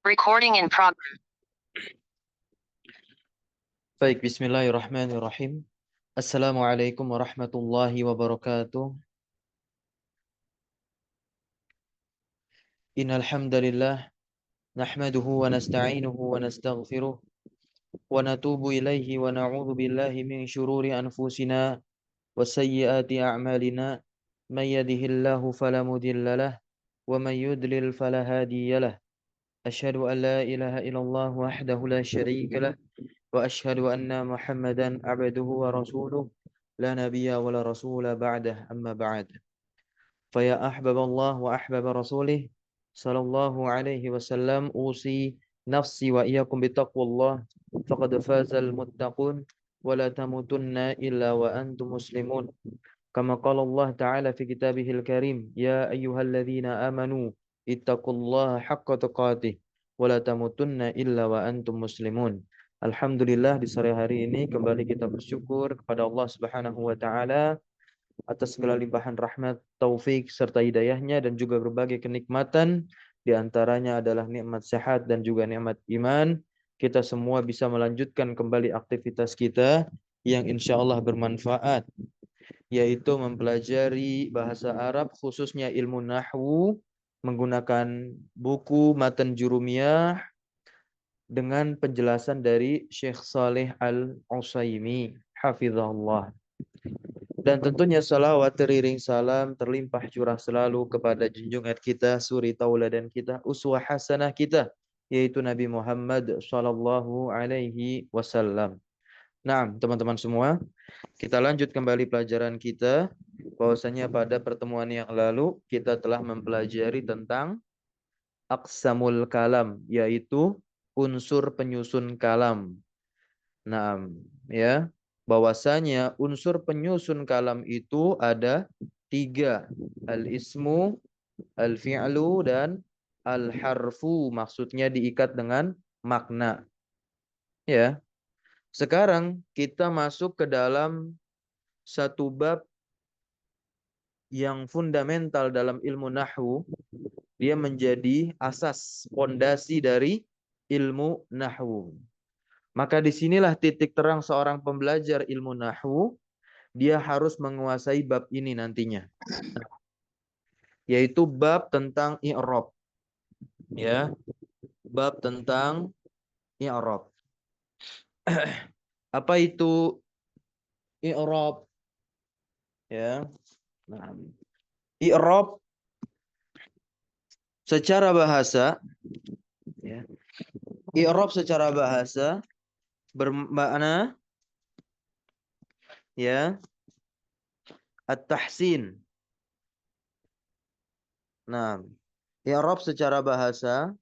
Recording in progress. Baik, bismillahirrahmanirrahim. Assalamualaikum warahmatullahi wabarakatuh. Innal hamdalillah nahmaduhu wa nasta'inuhu wa nastaghfiruh wa natubu ilaihi wa na'udzu billahi min syururi anfusina wa sayyiati a'malina. May yahdihillahu fala mudilla lahu wa may yudlil fala hadiya lahu. Asyhadu an la ilaha illallah wahdahu la syarika lahu wa asyhadu anna Muhammadan abduhu wa rasuluh la nabiyya wa la rasula ba'dah, amma ba'd. Fa ya ahbaballah wa ahbab rasulih sallallahu alaihi wasallam, usi nafsi wa iyyakum bittaqwallah faqad fazal muttaqun wa la tamutunna illa wa antum muslimun. Kama qala Allah ta'ala fi kitabihil karim, ya ayyuhalladzina amanu ittaqullaha haqqa tuqatih wa la tamutunna illa wa antum muslimun. Alhamdulillah, di sore hari ini kembali kita bersyukur kepada Allah Subhanahu wa taala atas segala limpahan rahmat, taufik serta hidayahnya dan juga berbagai kenikmatan. Di antaranya adalah nikmat sehat dan juga nikmat iman. Kita semua bisa melanjutkan kembali aktivitas kita yang insya Allah bermanfaat, yaitu mempelajari bahasa Arab, khususnya ilmu nahwu, menggunakan buku Matan Jurumiyah dengan penjelasan dari Syekh Saleh Al-Utsaimin hafizahullah. Dan tentunya salawat teriring salam terlimpah curah selalu kepada junjungan kita, suri tauladan kita, uswah hasanah kita, yaitu Nabi Muhammad sallallahu alaihi wasallam. Nah, teman-teman semua, kita lanjut kembali pelajaran kita. Bahwasanya pada pertemuan yang lalu kita telah mempelajari tentang aqsamul kalam, yaitu unsur penyusun kalam. Nah, ya, bahwasanya unsur penyusun kalam itu ada 3, al-ismu, al-fi'lu, dan al-harfu. Maksudnya diikat dengan makna. Ya, sekarang kita masuk ke dalam satu bab yang fundamental dalam ilmu nahwu. Dia menjadi asas, pondasi dari ilmu nahwu. Maka disinilah titik terang seorang pembelajar ilmu nahwu. Dia harus menguasai bab ini nantinya, yaitu bab tentang i'rab. Ya, bab tentang i'rab. Apa itu i'rab? Ya, nah, i'rab secara bahasa, ya, i'rab secara bahasa bermakna, ya, at-tahsin. Nah, i'rab secara bahasa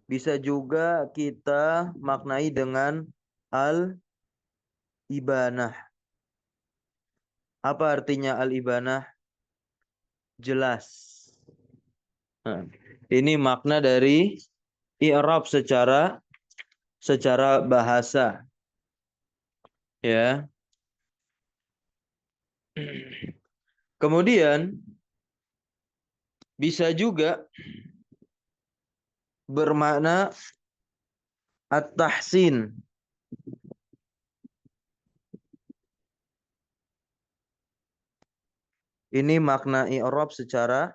bisa juga kita maknai dengan al-ibanah. Apa artinya al-ibanah? Jelas. Nah, ini makna dari i'rab secara bahasa. Ya. Kemudian bisa juga bermakna at-tahsin. Ini makna i'rab secara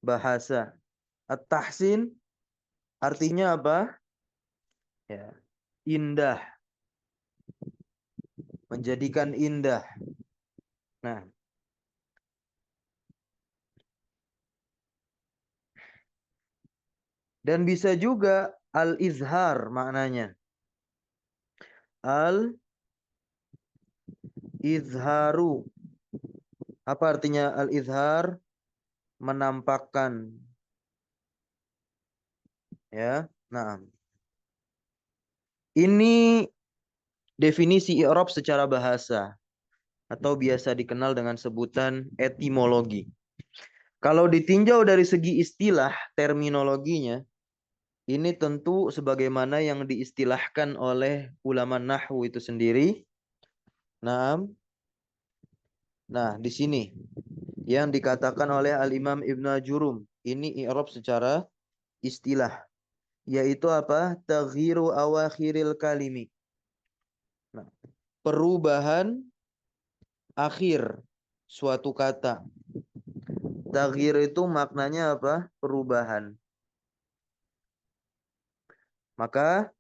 bahasa. At-tahsin artinya apa? Ya, indah. Menjadikan indah. Nah, dan bisa juga al-izhar maknanya. Al-izharu. Apa artinya al-izhar? Menampakkan. Ya, nah. Ini definisi i'rab secara bahasa atau biasa dikenal dengan sebutan etimologi. Kalau ditinjau dari segi istilah terminologinya, ini tentu sebagaimana yang diistilahkan oleh ulama nahwu itu sendiri. Nah, di sini yang dikatakan oleh Al-Imam Ibnu Jurum, ini i'rab secara istilah. yaitu apa? Taghyiru awakhiril kalimi. Nah, perubahan akhir suatu kata. Taghyir itu maknanya apa? Perubahan. Maka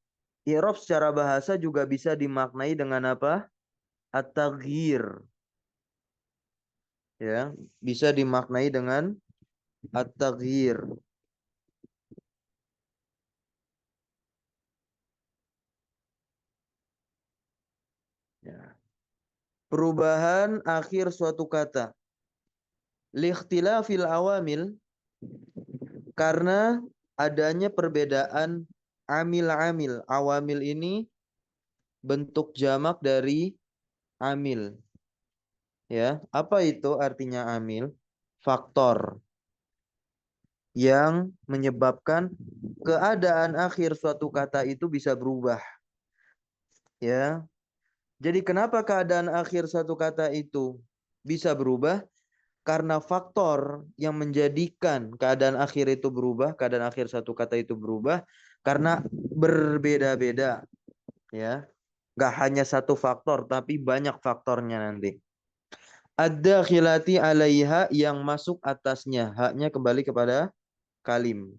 i'rab secara bahasa juga bisa dimaknai dengan apa? At-taghyir. Ya, bisa dimaknai dengan at-taghyir. Ya. Perubahan akhir suatu kata. Likhtilafil awamil, karena adanya perbedaan amil-amil. Awamil ini bentuk jamak dari amil. Ya, apa itu artinya amil? Faktor yang menyebabkan keadaan akhir suatu kata itu bisa berubah. Ya, jadi kenapa keadaan akhir suatu kata itu bisa berubah? Karena faktor yang menjadikan keadaan akhir itu berubah, keadaan akhir satu kata itu berubah, karena berbeda-beda, ya. Gak hanya satu faktor, tapi banyak faktornya nanti. Ada khilati alaiha, yang masuk atasnya, haknya kembali kepada kalim.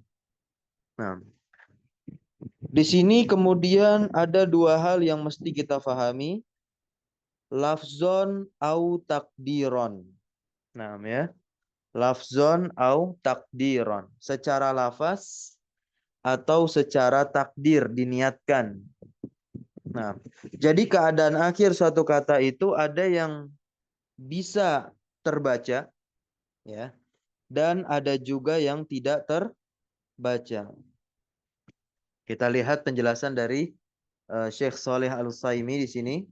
Nah, di sini kemudian ada dua hal yang mesti kita fahami, lafzon au takdiron. Nah, ya. Lafzon au takdiron. Secara lafaz atau secara takdir diniatkan. Nah, jadi keadaan akhir suatu kata itu ada yang bisa terbaca, ya, dan ada juga yang tidak terbaca. Kita lihat penjelasan dari Syekh Saleh Al-Utsaimin di sini.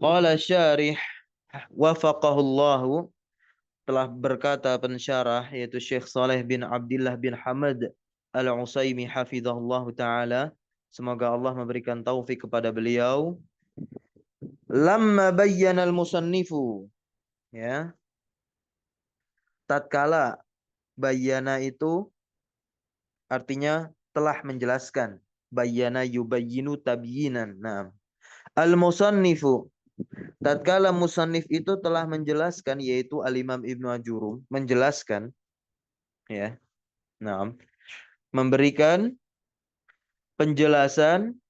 Qala syarih wafaqahullahu, telah berkata pensyarah yaitu Syekh Saleh bin Abdullah bin Hamad Al-Utsaimin hafizahullah taala, semoga Allah memberikan taufik kepada beliau. Lamma bayyana al-musannifu, ya, tatkala bayyana itu artinya telah menjelaskan. Bayyana yubayyinu tabyinan. Nah, al-musannifu, tatkala musannif itu telah menjelaskan, yaitu al-Imam Ibnu Ajurum menjelaskan, ya. Nah, memberikan penjelasan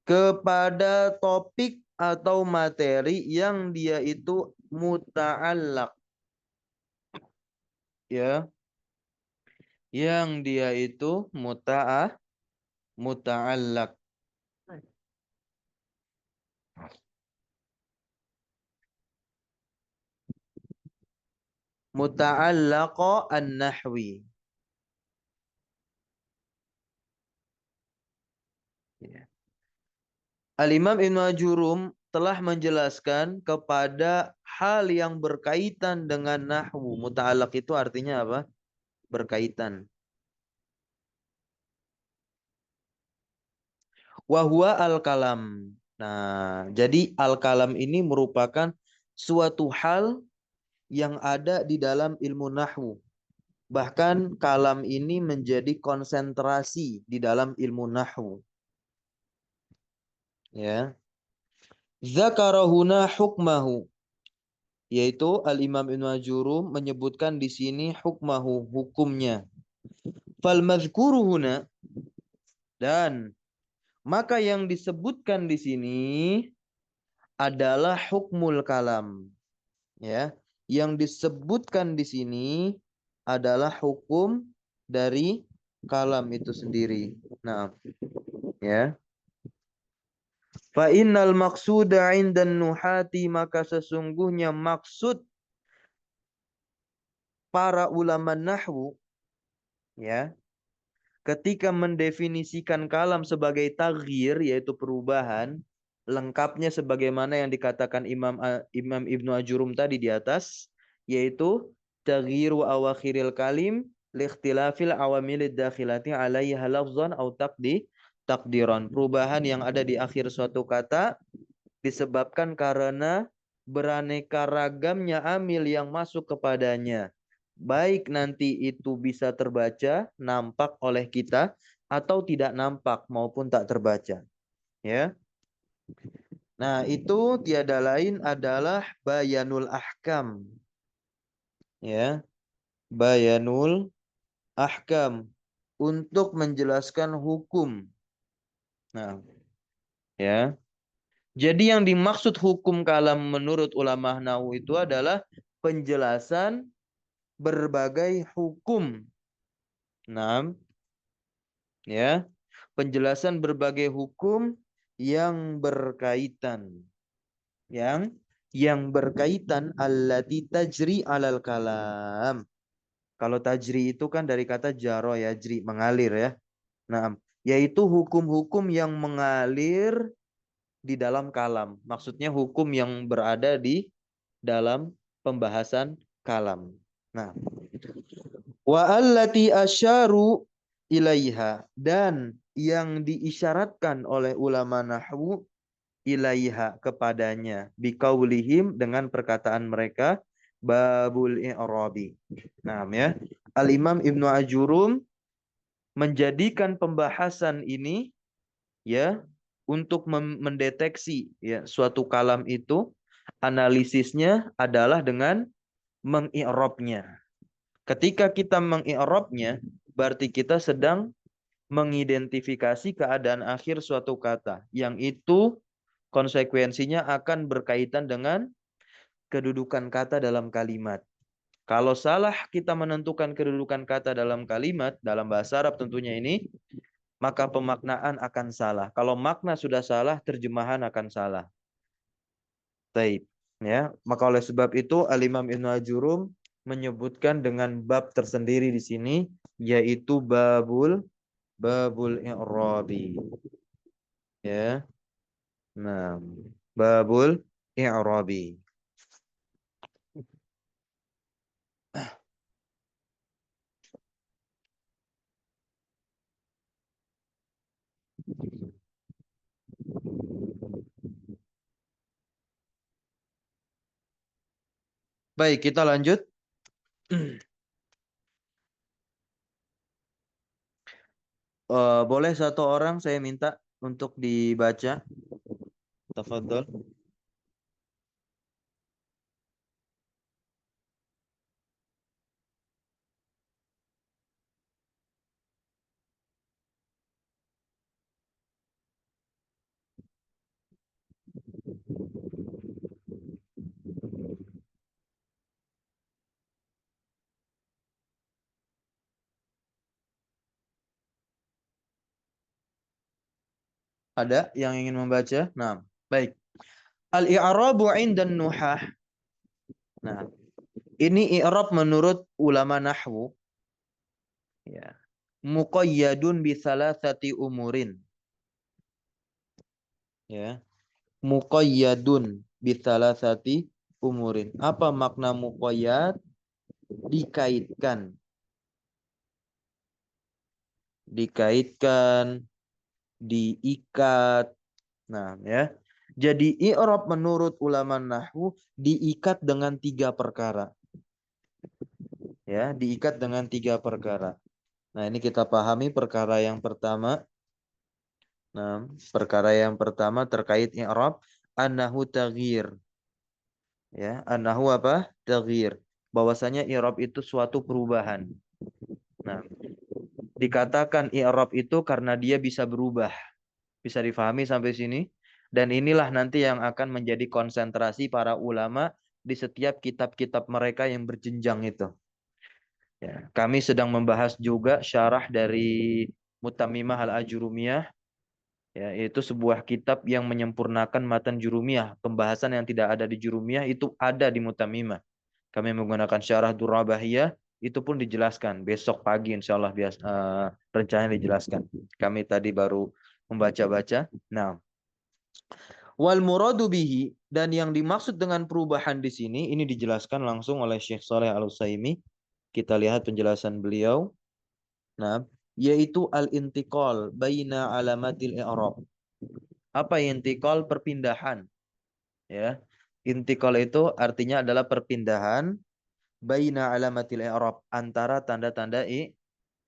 kepada topik atau materi yang dia itu muta'allaq, ya, yang dia itu muta'allaq. Muta'allaqa an-nahwi. Ya. Al-Imam Ibnu Ajurum telah menjelaskan kepada hal yang berkaitan dengan nahwu. Muta'allaq itu artinya apa? Berkaitan. Wahwa al-kalam. Nah, jadi al-kalam ini merupakan suatu hal yang ada di dalam ilmu nahwu. Bahkan kalam ini menjadi konsentrasi di dalam ilmu nahwu. Ya. Zakarahuna hukmahu, yaitu Al-Imam Ibnu Ajurum menyebutkan di sini hukmahu, hukumnya. Fal madhkuruhuna, dan maka yang disebutkan di sini adalah hukmul kalam, ya. Yang disebutkan di sini adalah hukum dari kalam itu sendiri. Nah, ya. Fa innal maqsuda 'indan nuhati, maka sesungguhnya maksud para ulama nahwu, ya, ketika mendefinisikan kalam sebagai taghyir, yaitu perubahan, lengkapnya sebagaimana yang dikatakan Imam Ibnu Ajurum tadi di atas, yaitu taghyiru awakhiril kalim liikhtilafil awamilid dakhilati alaiha lafzan au takdiran. Perubahan yang ada di akhir suatu kata disebabkan karena beraneka ragamnya amil yang masuk kepadanya, baik nanti itu bisa terbaca, nampak oleh kita, atau tidak nampak maupun tak terbaca. Ya. Nah, itu tiada lain adalah bayanul ahkam. Ya, bayanul ahkam untuk menjelaskan hukum. Nah, ya. Jadi yang dimaksud hukum kalam menurut ulama nahwu itu adalah penjelasan berbagai hukum. Nah, ya. Penjelasan berbagai hukum yang berkaitan. Yang berkaitan allati tajri alal kalam. Kalau tajri itu kan dari kata jaro ya, jri, mengalir ya. Nah, yaitu hukum-hukum yang mengalir di dalam kalam. Maksudnya hukum yang berada di dalam pembahasan kalam. Nah, wa allati asyaru ilaiha, dan yang diisyaratkan oleh ulama nahwu ilaiha, kepadanya, biqaulihim, dengan perkataan mereka, babul i'rabi. Nah, ya. Al-Imam Ibnu Ajurum menjadikan pembahasan ini ya untuk mendeteksi ya suatu kalam itu, analisisnya adalah dengan mengi'rabnya. Ketika kita mengi'rabnya, berarti kita sedang mengidentifikasi keadaan akhir suatu kata, yang itu konsekuensinya akan berkaitan dengan kedudukan kata dalam kalimat. Kalau salah kita menentukan kedudukan kata dalam kalimat, dalam bahasa Arab tentunya ini, maka pemaknaan akan salah. Kalau makna sudah salah, terjemahan akan salah. Taib. Ya, maka oleh sebab itu Al-Imam Ibnu Ajurum menyebutkan dengan bab tersendiri di sini, yaitu babul i'rabi. Ya. Nah, babul i'rabi. Baik, kita lanjut. Boleh satu orang saya minta untuk dibaca. Tafadhol. Ada yang ingin membaca? Nah, baik. Al-i'rabu 'indan nuhah. Nah, ini i'rab menurut ulama nahwu ya. Muqayyadun bi thalathati umurin. Ya. Muqayyadun bi thalathati umurin. Apa makna muqayyad? Dikaitkan. Dikaitkan, diikat. Nah, ya. Jadi i'rab menurut ulama nahwu diikat dengan tiga perkara. Ya, diikat dengan tiga perkara. Nah, ini kita pahami perkara yang pertama. Nah, perkara yang pertama terkait i'rab, annahu taghyir. Ya, annahu apa? Taghyir. Bahwasanya i'rab itu suatu perubahan. Nah, dikatakan i'rab itu karena dia bisa berubah. Bisa difahami sampai sini? Dan inilah nanti yang akan menjadi konsentrasi para ulama di setiap kitab-kitab mereka yang berjenjang itu. Ya, kami sedang membahas juga syarah dari Mutammimah Al-Ajurumiyah, ya, yaitu sebuah kitab yang menyempurnakan matan Jurumiyah. Pembahasan yang tidak ada di Jurumiyah itu ada di Mutammimah. Kami menggunakan syarah Durrabahiyah, itu pun dijelaskan. Besok pagi insya Allah rencananya dijelaskan. Kami tadi baru membaca-baca. Nah, wal muradu bihi, dan yang dimaksud dengan perubahan di sini ini dijelaskan langsung oleh Syekh Saleh Al-Utsaimin. Kita lihat penjelasan beliau. Nah, yaitu al-intiqal baina alamatil i'rab. Apa intiqal? Perpindahan, ya. Intiqal itu artinya adalah perpindahan baina alamatil i'rab, antara tanda-tanda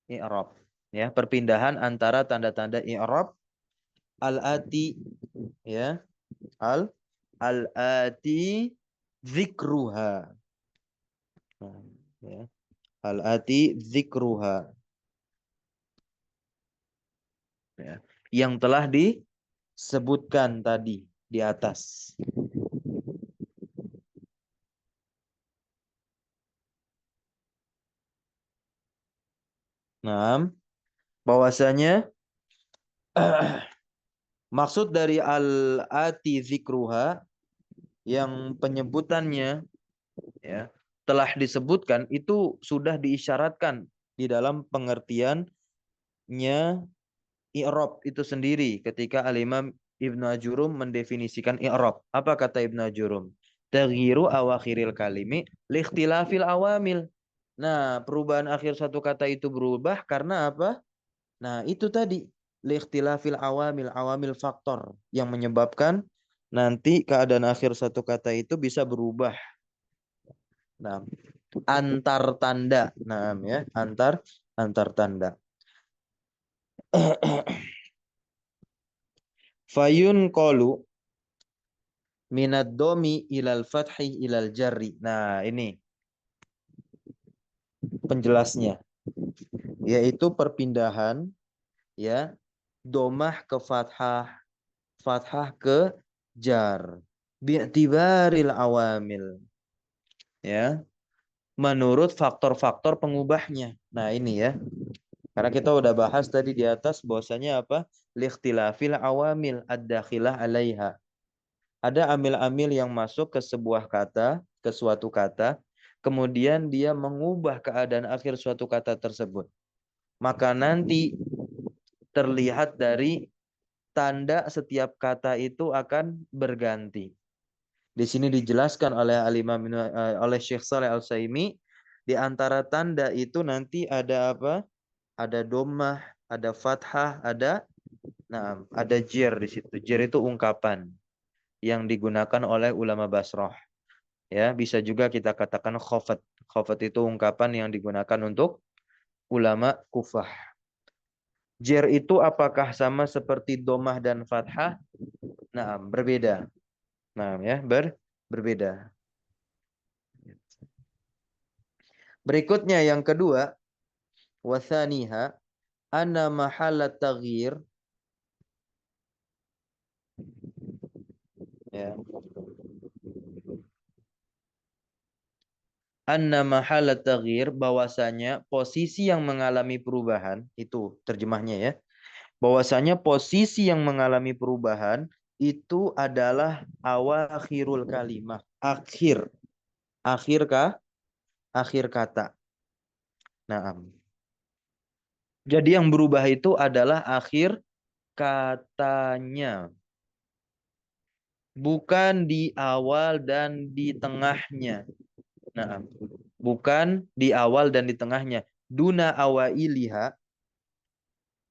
i'rab. Ya, perpindahan antara tanda-tanda i'rab al-ati, ya. Al-ati dzikruha. Nah, ya. Al-ati dzikruha. Ya. Yang telah disebutkan tadi di atas. Nah, bahwasanya maksud dari al-ati dzikruha yang penyebutannya, ya, telah disebutkan itu sudah diisyaratkan di dalam pengertiannya i'rab itu sendiri ketika Al-Imam Ibnu Ajurum mendefinisikan i'rab. Apa kata Ibnu Ajurum? Taghyiru awakhiril kalimi liikhtilafil awamil. Nah, perubahan akhir satu kata itu berubah karena apa? Nah, itu tadi liikhtilafil awamil, awamil faktor yang menyebabkan nanti keadaan akhir satu kata itu bisa berubah. Nah, antar tanda. Nah, ya, antar tanda. Fayun qalu minad domi ilal fathi ilal jarri. Nah, ini penjelasnya, yaitu perpindahan, ya, domah ke fathah, fathah ke jar. Bi'tibaril awamil, ya, menurut faktor-faktor pengubahnya. Nah, ini ya. Karena kita udah bahas tadi di atas bahwasanya apa? Likhtilafil awamil ad-dakhilah 'alaiha. Ada amil-amil yang masuk ke sebuah kata, ke suatu kata, kemudian dia mengubah keadaan akhir suatu kata tersebut. Maka nanti terlihat dari tanda setiap kata itu akan berganti. Di sini dijelaskan oleh oleh Syekh Saleh Al-Utsaimin, di antara tanda itu nanti ada apa? Ada dhammah, ada fathah, ada jer di situ. Jer itu ungkapan yang digunakan oleh ulama Basrah. Ya, bisa juga kita katakan khafat. Khafat itu ungkapan yang digunakan untuk ulama Kufah. Jer itu apakah sama seperti domah dan fathah? Nah, berbeda. Nah, ya, berbeda. Berikutnya yang kedua, wasaniha anna mahallat taghyir, ya. Anna mahallat taghyir, bahwasanya posisi yang mengalami perubahan, itu terjemahnya ya. Bahwasanya posisi yang mengalami perubahan itu adalah awakhirul kalimah, akhir, akhir kah? Akhir kata. Nah, jadi yang berubah itu adalah akhir katanya, bukan di awal dan di tengahnya. Nah, bukan di awal dan di tengahnya. Duna awailiha,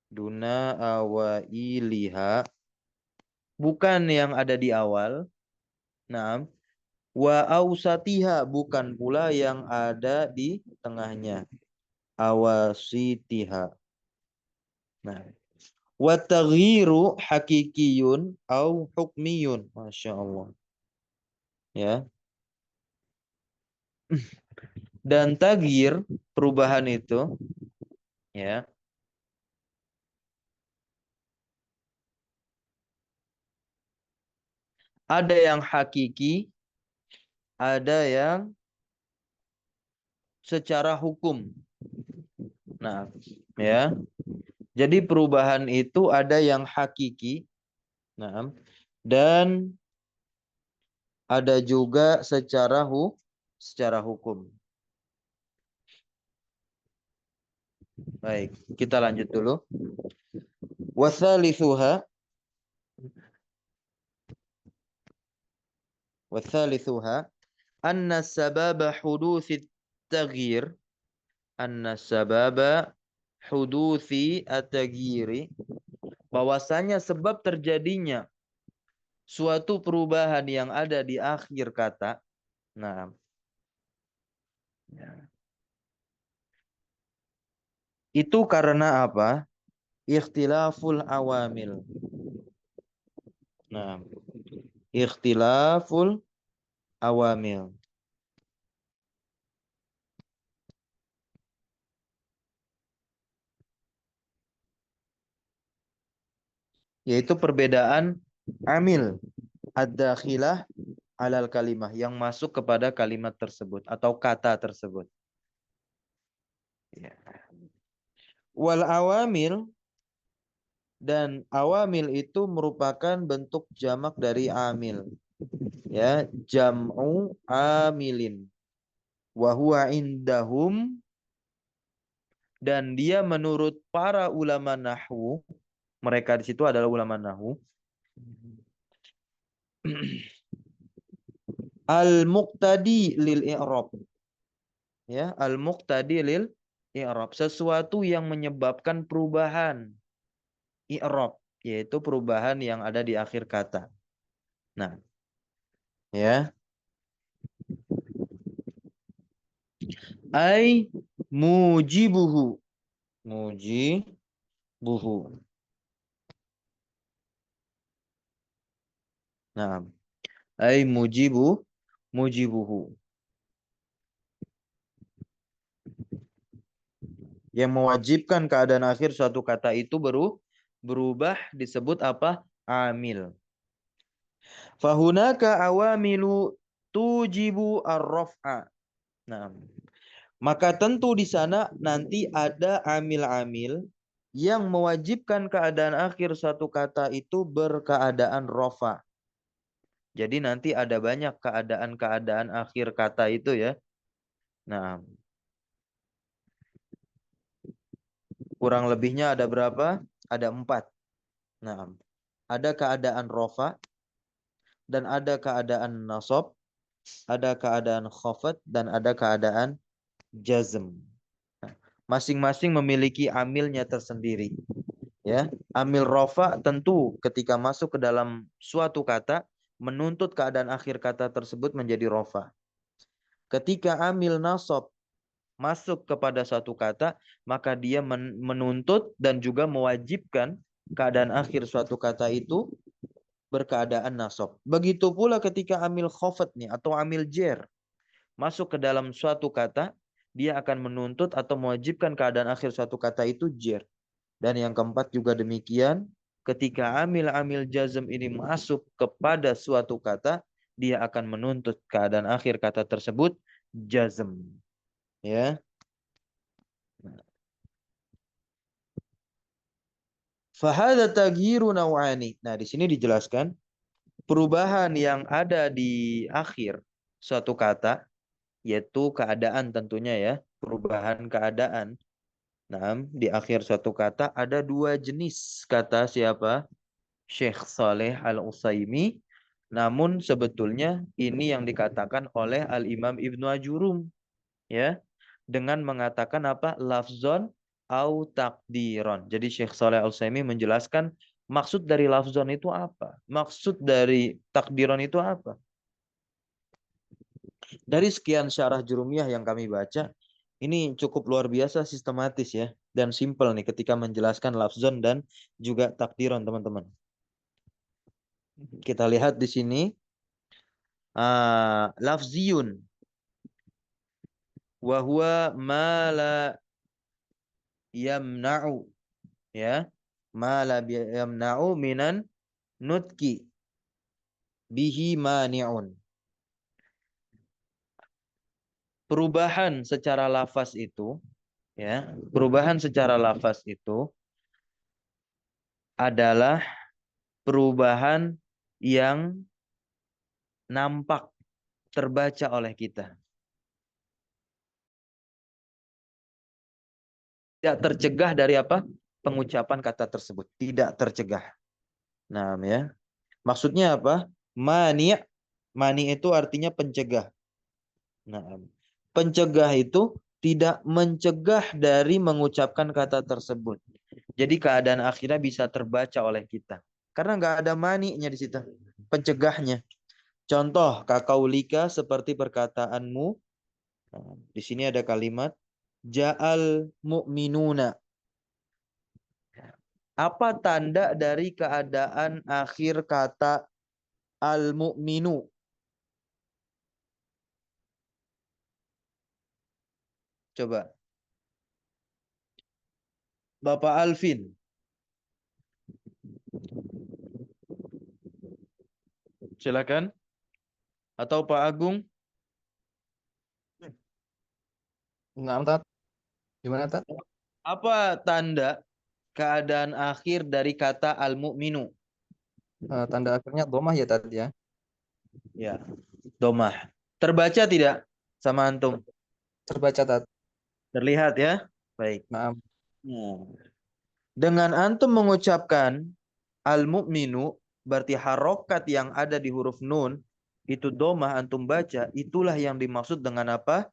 duna awailiha, bukan yang ada di awal. Nah, wa ausatiha, bukan pula yang ada di tengahnya. Awasitiha. Nah, wa taghyiru hakikiyun au hukmiyun. Masya Allah. Ya. Dan taghyir, perubahan itu, ya, ada yang hakiki, ada yang secara hukum. Nah, ya. Jadi perubahan itu ada yang hakiki, nah, dan ada juga secara hukum. Baik, kita lanjut dulu. Wathalithuha, wathalithuha anna sababa huduthi taghyir, anna sababa huduthi at-taghyiri, bahwasanya sebab terjadinya suatu perubahan yang ada di akhir kata. Nah, Ya. Itu karena apa? Ikhtilaful awamil. Nah, ikhtilaful awamil. Yaitu perbedaan amil ad-dakhilah alal kalimah yang masuk kepada kalimat tersebut atau kata tersebut. Ya. Wal awamil, dan awamil itu merupakan bentuk jamak dari amil. Ya, jam'u amilin. Wa huwa indahum, dan dia menurut para ulama nahwu, mereka di situ adalah ulama nahwu, al-muqtadi lil i'rab. Ya, al-muqtadi lil i'rab, sesuatu yang menyebabkan perubahan i'rab, yaitu perubahan yang ada di akhir kata. Nah, ya, ai mujibuhu, mujibuhu. Nah, ai mujibuhu, yang mewajibkan keadaan akhir suatu kata itu berubah disebut apa? Amil. Fahunaka awamilu tujibu ar-raf'a. Nah, maka tentu di sana nanti ada amil-amil yang mewajibkan keadaan akhir suatu kata itu berkeadaan rofa. Jadi nanti ada banyak keadaan-keadaan akhir kata itu ya. Nah, kurang lebihnya ada berapa? Ada 4. Nah, ada keadaan rofa, dan ada keadaan nasab, ada keadaan khafat, dan ada keadaan jazm. Nah, masing-masing memiliki amilnya tersendiri. Ya, amil rofa tentu ketika masuk ke dalam suatu kata menuntut keadaan akhir kata tersebut menjadi rofa. Ketika amil nasab masuk kepada suatu kata, maka dia menuntut dan juga mewajibkan keadaan akhir suatu kata itu berkeadaan nasab. Begitu pula ketika amil khafat nih atau amil jer masuk ke dalam suatu kata, dia akan menuntut atau mewajibkan keadaan akhir suatu kata itu jer. Dan yang keempat juga demikian, ketika amil-amil jazm ini masuk kepada suatu kata, dia akan menuntut keadaan akhir kata tersebut jazm. Ya. Fahada taghyiru naw'ani. Nah, di sini dijelaskan perubahan yang ada di akhir suatu kata, yaitu keadaan tentunya ya, perubahan keadaan. Nah, di akhir suatu kata ada 2 jenis, kata siapa? Syekh Saleh Al-Utsaimin. Namun sebetulnya ini yang dikatakan oleh Al-Imam Ibnu Ajurum ya, dengan mengatakan apa? Lafzon au takdiron. Jadi Syekh Saleh Al-Utsaimin menjelaskan maksud dari lafzon itu apa? Maksud dari takdiron itu apa? Dari sekian syarah Jurumiyah yang kami baca, ini cukup luar biasa sistematis ya, dan simple nih ketika menjelaskan lafzon dan juga takdiron, teman-teman. Kita lihat di sini, lafziyun wa huwa ma la yamna'u, ya, ma la yamna'u minan nutki bihi mani'un. Perubahan secara lafaz itu, ya, perubahan secara lafaz itu adalah perubahan yang nampak terbaca oleh kita. Tidak tercegah dari apa? Pengucapan kata tersebut. Tidak tercegah. Nah, ya. Maksudnya apa? Mani'. Mani itu artinya pencegah. Nah, pencegah itu tidak mencegah dari mengucapkan kata tersebut. Jadi keadaan akhirnya bisa terbaca oleh kita. Karena nggak ada mani'nya di situ. Pencegahnya. Contoh, kakaulika seperti perkataanmu. Nah, di sini ada kalimat ja'al mu'minuna. Apa tanda dari keadaan akhir kata al-mu'minu? Coba. Bapak Alvin. Silakan. Atau Pak Agung. Nah, Tat. Gimana, Tat? Apa tanda keadaan akhir dari kata al-mu'minu? Tanda akhirnya domah ya tadi ya. Ya, domah. Terbaca tidak sama antum? Terbaca, Tat. Terlihat ya? Baik. Nah, Nah, dengan antum mengucapkan al-mu'minu, berarti harokat yang ada di huruf nun, itu domah antum baca, itulah yang dimaksud dengan apa?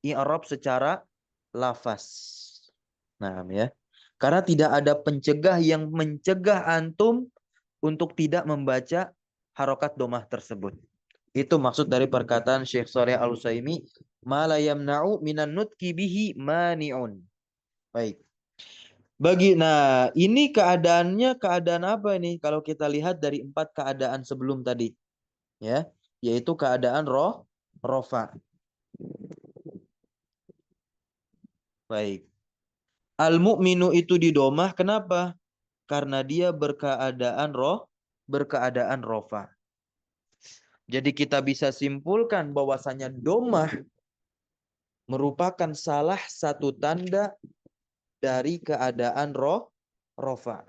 I'rab secara lafaz. Nah, ya. Karena tidak ada pencegah yang mencegah antum untuk tidak membaca harokat domah tersebut. Itu maksud dari perkataan Syekh Shalih Al-Utsaimin, ma la yamna'u minan nutqi bihi mani'un. Baik. Nah, ini keadaannya keadaan apa ini? Kalau kita lihat dari 4 keadaan sebelum tadi, ya, yaitu keadaan rofa. Baik. Al-mu'minu itu didomah, kenapa? Karena dia berkeadaan rofa. Jadi kita bisa simpulkan bahwasanya domah merupakan salah satu tanda dari keadaan rofa.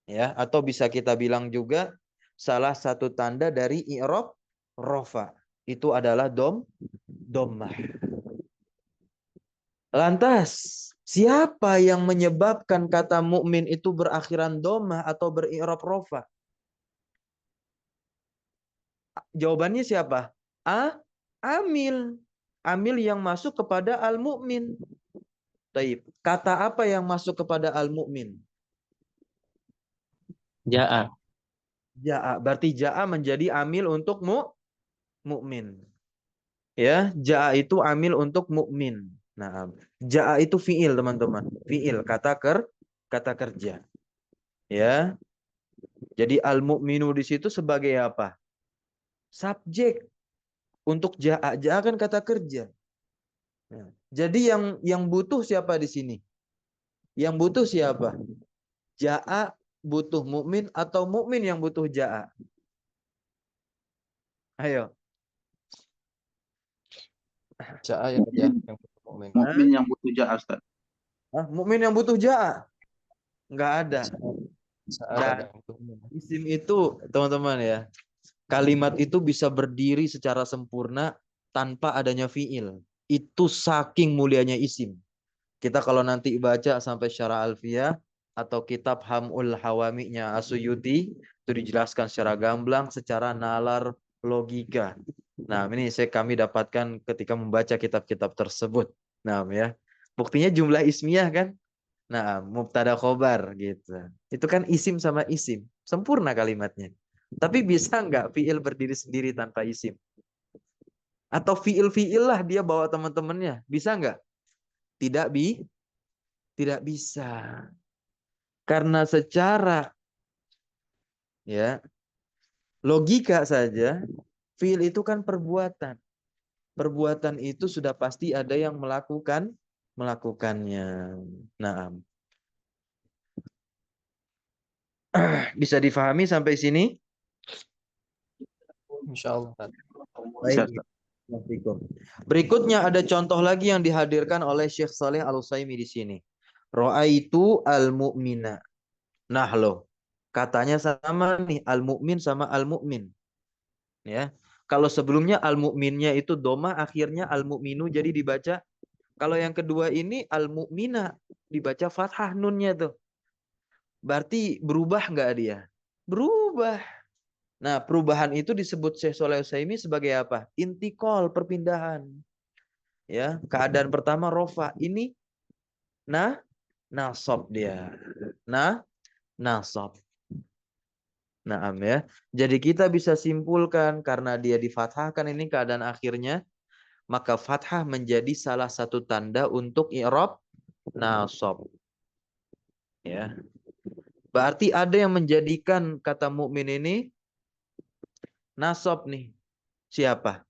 Ya, atau bisa kita bilang juga salah satu tanda dari i'rab rofa. Itu adalah dommah. Lantas, siapa yang menyebabkan kata mukmin itu berakhiran dommah atau beri'rab rofa? Jawabannya siapa? Amil. Amil yang masuk kepada al-mu'min. Taib. Kata apa yang masuk kepada al-mu'min? ja'a. Ja'a. Berarti ja'a menjadi amil untuk mukmin. Ya, ja'a itu amil untuk mukmin. Nah, ja'a itu fiil, teman-teman. Fiil, kata kerja. Ya. Jadi al-mu'minu di situ sebagai apa? Subjek untuk ja'a. Ja'a kan kata kerja. Nah, jadi yang butuh siapa di sini? Yang butuh siapa? Ja'a butuh mukmin atau mukmin yang butuh ja'a? Ayo. Ja'a ya tadi ya yang mukmin. Mukmin yang butuh ja'a, Ustaz. Mukmin yang butuh ja'a? Enggak ada. Ja'a Dan tadi yang mukmin. isim itu, teman-teman ya, kalimat itu bisa berdiri secara sempurna tanpa adanya fiil. Itu saking mulianya isim. Kita kalau nanti baca sampai syara alfiyah atau kitab Hamul Hawami'nya Asuyuti, itu dijelaskan secara gamblang, secara nalar logika. Nah, ini kami dapatkan ketika membaca kitab-kitab tersebut. Nah, ya. Buktinya jumlah ismiyah kan? Nah, mubtada khobar gitu. Itu kan isim sama isim. Sempurna kalimatnya. Tapi bisa nggak fiil berdiri sendiri tanpa isim? Atau fiil-fiil lah dia bawa teman-temannya. Bisa nggak? Tidak bisa. Karena secara ya logika saja, fiil itu kan perbuatan. Perbuatan itu sudah pasti ada yang melakukannya. Nah, bisa difahami sampai sini? Insyaallah. Bisa, Baik. Ustaz. Berikutnya ada contoh lagi yang dihadirkan oleh Syekh Saleh Al-Utsaimin di sini. Ra'aitu al-mu'mina. Nah, loh. Katanya sama nih, al-mu'min sama al-mu'min. Ya. Kalau sebelumnya al-mu'minnya itu doma, akhirnya al-mu'minu jadi dibaca. Kalau yang kedua ini al-mu'mina dibaca fathah nunnya tuh. Berarti berubah nggak dia? Berubah. Nah, perubahan itu disebut Syekh Shalih Al-Utsaimin sebagai apa? Intikal, perpindahan. Ya, keadaan pertama rofa. Ini nasab dia. Nasab. Naam ya. Jadi kita bisa simpulkan karena dia difathahkan ini keadaan akhirnya, maka fathah menjadi salah satu tanda untuk i'rab nasab. Ya. Berarti ada yang menjadikan kata mukmin ini nasab nih. Siapa?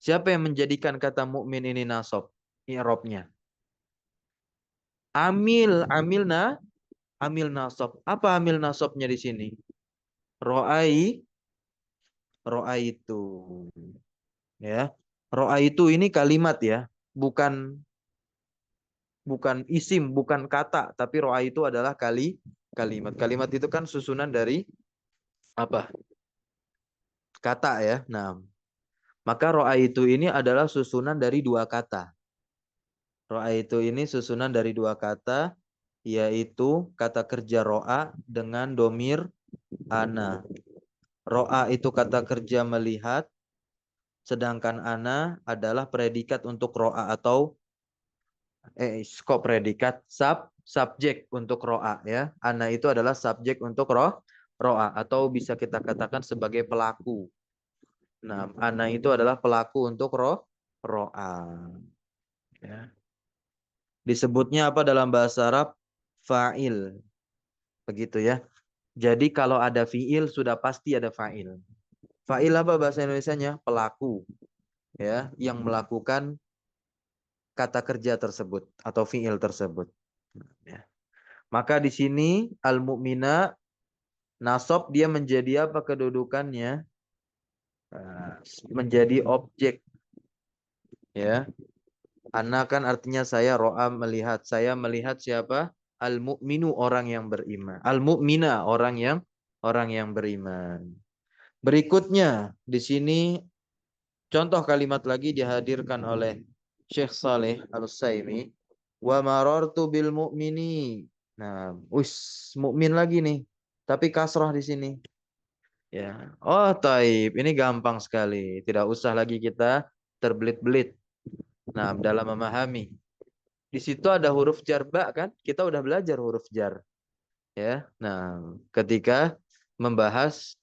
Siapa yang menjadikan kata mukmin ini nasab? I'rabnya. Amil nasab. Apa amil nasabnya di sini? Ro'ai itu. Ya. Ro'ai itu ini kalimat ya. Bukan isim, bukan kata, tapi ro'ai itu adalah kalimat. Kalimat itu kan susunan dari apa? Kata ya. Nah, maka ro'ai itu ini adalah susunan dari dua kata. Ro'a itu ini susunan dari dua kata, yaitu kata kerja ro'a dengan domir ana. Ro'a itu kata kerja melihat, sedangkan ana adalah predikat untuk ro'a atau kok predikat subjek untuk ro'a ya. Ana itu adalah subjek untuk ro'a atau bisa kita katakan sebagai pelaku. Nah, ana itu adalah pelaku untuk ro'a. Ya. Disebutnya apa dalam bahasa Arab? Fa'il. Begitu ya. Jadi kalau ada fi'il sudah pasti ada fa'il. Fa'il apa bahasa Indonesianya? Pelaku. Ya, yang melakukan kata kerja tersebut atau fi'il tersebut. Ya. Maka di sini al-mu'mina nasab dia menjadi apa kedudukannya? Menjadi objek. Ya. Ana kan artinya saya ro'a melihat. Saya melihat siapa? Al-mu'minu orang yang beriman. Al-mu'mina orang yang beriman. Berikutnya di sini contoh kalimat lagi dihadirkan oleh Syekh Saleh Al-Utsaimin. Wa marartu bil mu'mini. Nah, mukmin lagi nih. Tapi kasrah di sini. Ya. Oh, taib. Ini gampang sekali. Tidak usah lagi kita terbelit-belit. Nah, dalam memahami. Di situ ada huruf jar ba kan? Kita udah belajar huruf jar. Ya. Nah, ketika membahas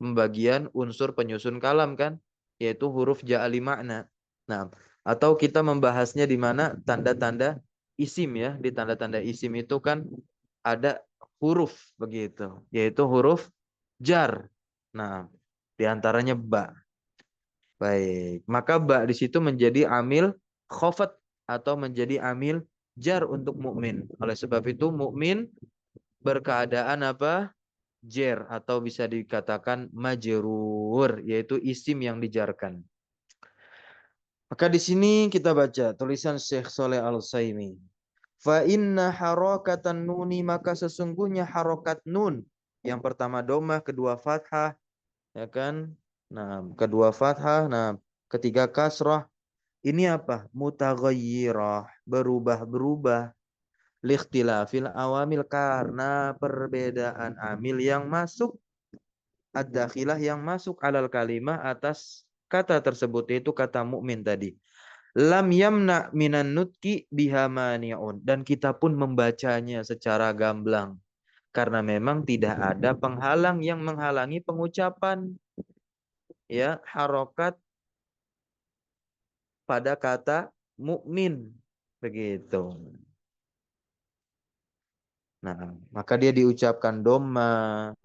pembagian unsur penyusun kalam kan, yaitu huruf ja'ali makna. Nah, atau kita membahasnya di mana tanda-tanda isim ya, di tanda-tanda isim itu kan ada huruf begitu, yaitu huruf jar. Nah, di antaranya ba. Baik, maka ba di situ menjadi amil khafat atau menjadi amil jar untuk mukmin. Oleh sebab itu mukmin berkeadaan apa? Jer atau bisa dikatakan majrur, yaitu isim yang dijarkan. Maka di sini kita baca tulisan Syekh Saleh Al-Utsaimin. Fa inna harakatan nuni, maka sesungguhnya harokat nun. Yang pertama domah, kedua fathah, ya kan? Nah, kedua fathah, nah, ketiga kasrah. Ini apa? Mutaghayyirah, berubah-berubah. Likhtilafil awamil, karena perbedaan amil yang masuk ad-dakhilah yang masuk alal kalimah atas kata tersebut, yaitu kata mukmin tadi. Lam yamna minan nutki bihamani'un, dan kita pun membacanya secara gamblang karena memang tidak ada penghalang yang menghalangi pengucapan ya harokat pada kata mukmin begitu. Nah, maka dia diucapkan dhamma,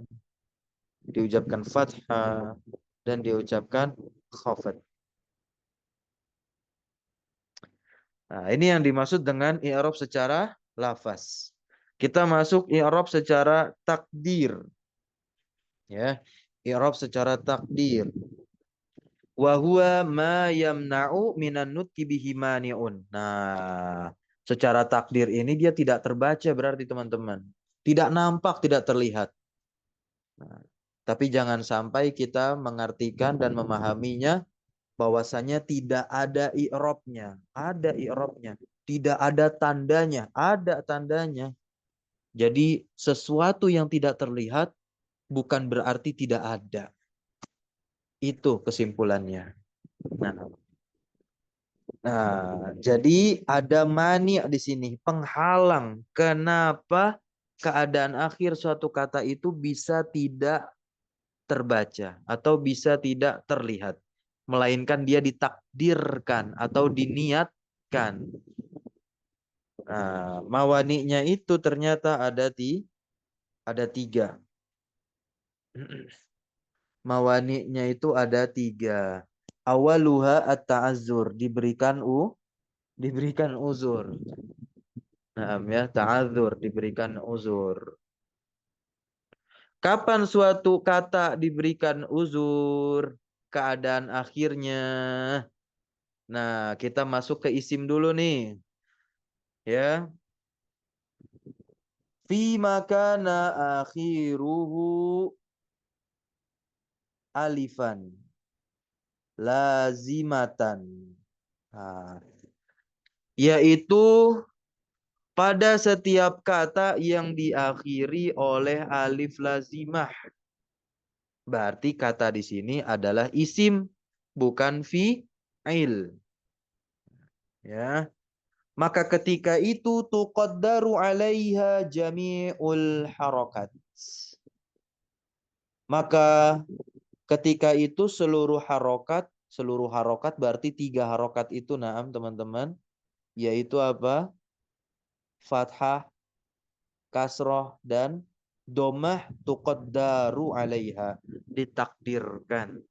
diucapkan fathah, dan diucapkan khafat. Nah, ini yang dimaksud dengan i'rab secara lafaz. Kita masuk i'rab secara takdir. Ya, i'rab secara takdir. Wa huwa ma yamna'u minan nutqi bihi mani'un. Nah, secara takdir ini dia tidak terbaca berarti teman-teman. Tidak nampak, tidak terlihat. Nah, tapi jangan sampai kita mengartikan dan memahaminya bahwasanya tidak ada i'rabnya. Ada i'rabnya. Tidak ada tandanya. Ada tandanya. Jadi sesuatu yang tidak terlihat bukan berarti tidak ada. Itu kesimpulannya. Nah, jadi ada mani di sini, penghalang. Kenapa keadaan akhir suatu kata itu bisa tidak terbaca atau bisa tidak terlihat? melainkan dia ditakdirkan atau diniatkan. Nah, mawani'nya itu ternyata ada 3. Mawani'nya itu ada 3. Awaluha at-ta'azzur, diberikan uzur. Nah, ya, ta'azzur, diberikan uzur. Kapan suatu kata diberikan uzur? Keadaan akhirnya. Nah, kita masuk ke isim dulu nih. Ya. Fi makana akhiruhu alifan lazimatan. Nah, yaitu pada setiap kata yang diakhiri oleh alif lazimah. Berarti kata di sini adalah isim, bukan fi'il. Ya. Maka ketika itu tuqaddaru 'alaiha jami'ul harakat. Maka ketika itu seluruh harokat berarti 3 harokat itu, naam teman-teman, yaitu apa? Fathah, kasroh, dan domah tuqaddaru 'alaiha, ditakdirkan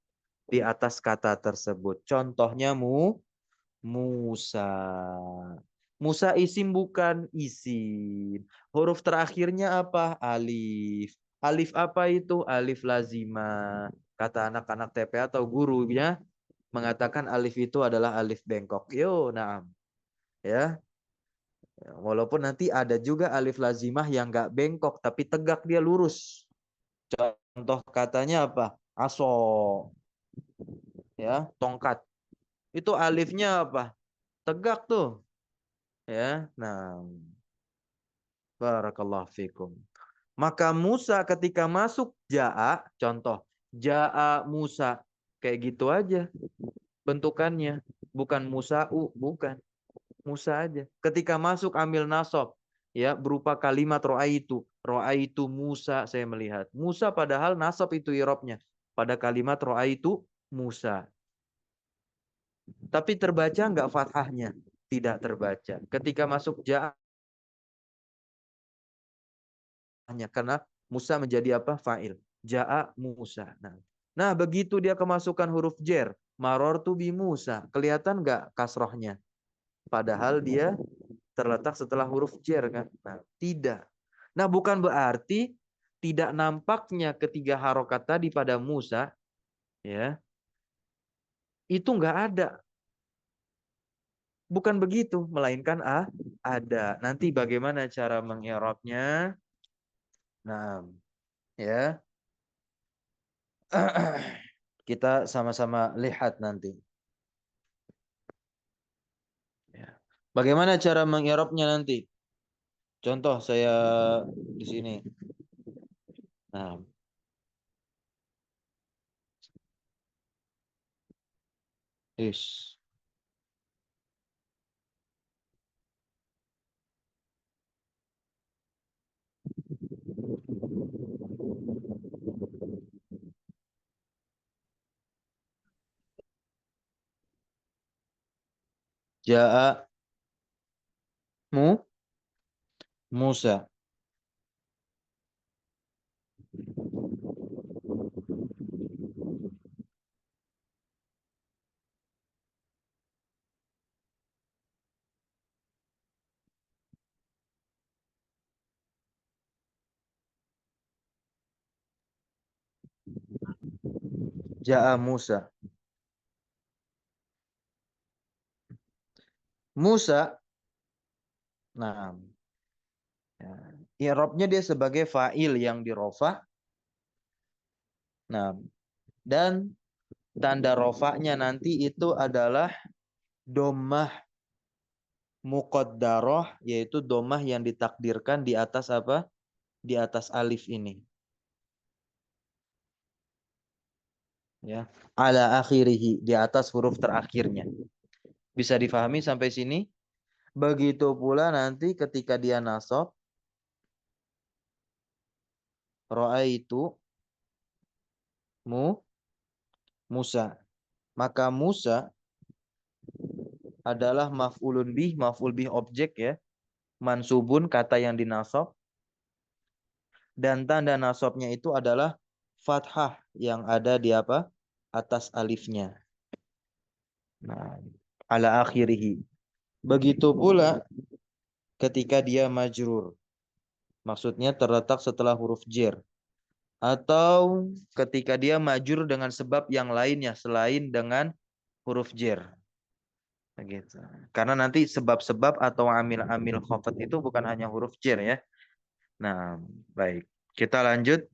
di atas kata tersebut. Contohnya Musa. Musa isim bukan isim. Huruf terakhirnya apa? Alif. Alif apa itu? Alif lazimah. Kata anak-anak TPA atau gurunya mengatakan alif itu adalah alif bengkok. Yo, naam. Ya. Walaupun nanti ada juga alif lazimah yang nggak bengkok tapi tegak, dia lurus. Contoh katanya apa? Aso. Ya, tongkat. Itu alifnya apa? Tegak tuh. Ya, nah, barakallahu fikum. Maka Musa ketika masuk ja'a, contoh, ja'a Musa, kayak gitu aja bentukannya, bukan Musa'u, bukan, Musa aja. Ketika masuk ambil nasab, ya, berupa kalimat ro'aitu Musa, saya melihat. Musa padahal nasab itu i'rabnya pada kalimat ro'aitu Musa. Tapi terbaca nggak fathahnya? Tidak terbaca. Ketika masuk ja'a, hanya karena Musa menjadi apa? Fa'il. Ja'a Musa. Nah, begitu dia kemasukan huruf jer, marortu bi Musa, kelihatan nggak kasrohnya? Padahal dia terletak setelah huruf jer kan? Nah, tidak. Nah, bukan berarti tidak nampaknya ketiga harokat tadi pada Musa, ya, itu nggak ada. Bukan begitu, melainkan ada. Nanti bagaimana cara mengi'rabnya? Nah, ya. Kita sama-sama lihat nanti. Ya. Bagaimana cara mengi'rabnya nanti? Contoh saya di sini. Nah, is ja'a Musa. Ja'a Musa. Musa. Nah, ya. I'rabnya dia sebagai fa'il yang dirofah. Nah, dan tanda rofaknya nanti itu adalah domah muqaddarah, yaitu domah yang ditakdirkan di atas apa? Di atas alif ini. Ya, ala akhirihi, di atas huruf terakhirnya. Bisa difahami sampai sini? Begitu pula nanti ketika dia nasab, ro'aitu Musa. Maka Musa adalah maf'ul bih objek ya. Mansubun kata yang dinasab. Dan tanda nasabnya itu adalah fathah yang ada di apa? Atas alifnya. Nah, ala akhirihi. Begitu pula ketika dia majrur. Maksudnya terletak setelah huruf jer. Atau ketika dia majrur dengan sebab yang lainnya selain dengan huruf jer. Begitu. Karena nanti sebab-sebab atau amil-amil khafat itu bukan hanya huruf jer ya. Nah, baik. Kita lanjut.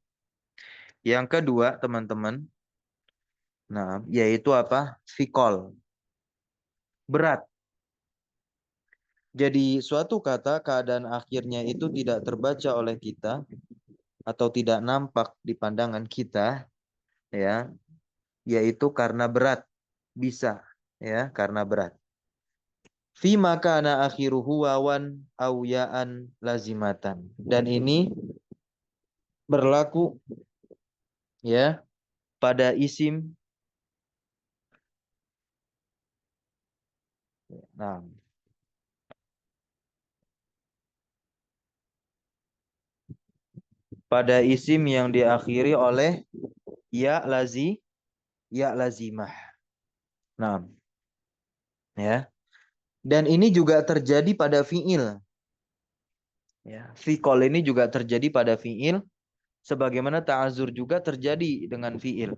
Yang kedua, teman-teman. Nah, yaitu apa? Fikol. Berat. Jadi suatu kata keadaan akhirnya itu tidak terbaca oleh kita atau tidak nampak di pandangan kita ya, yaitu karena berat. Bisa ya, karena berat. Fi makana akhiruhu wawan aw ya'an lazimatan. Dan ini berlaku ya pada isim. Nah, pada isim yang diakhiri oleh ya lazimah. Nah, ya. Dan ini juga terjadi pada fiil. Ya, fiqol ini juga terjadi pada fiil sebagaimana ta'azur juga terjadi dengan fiil.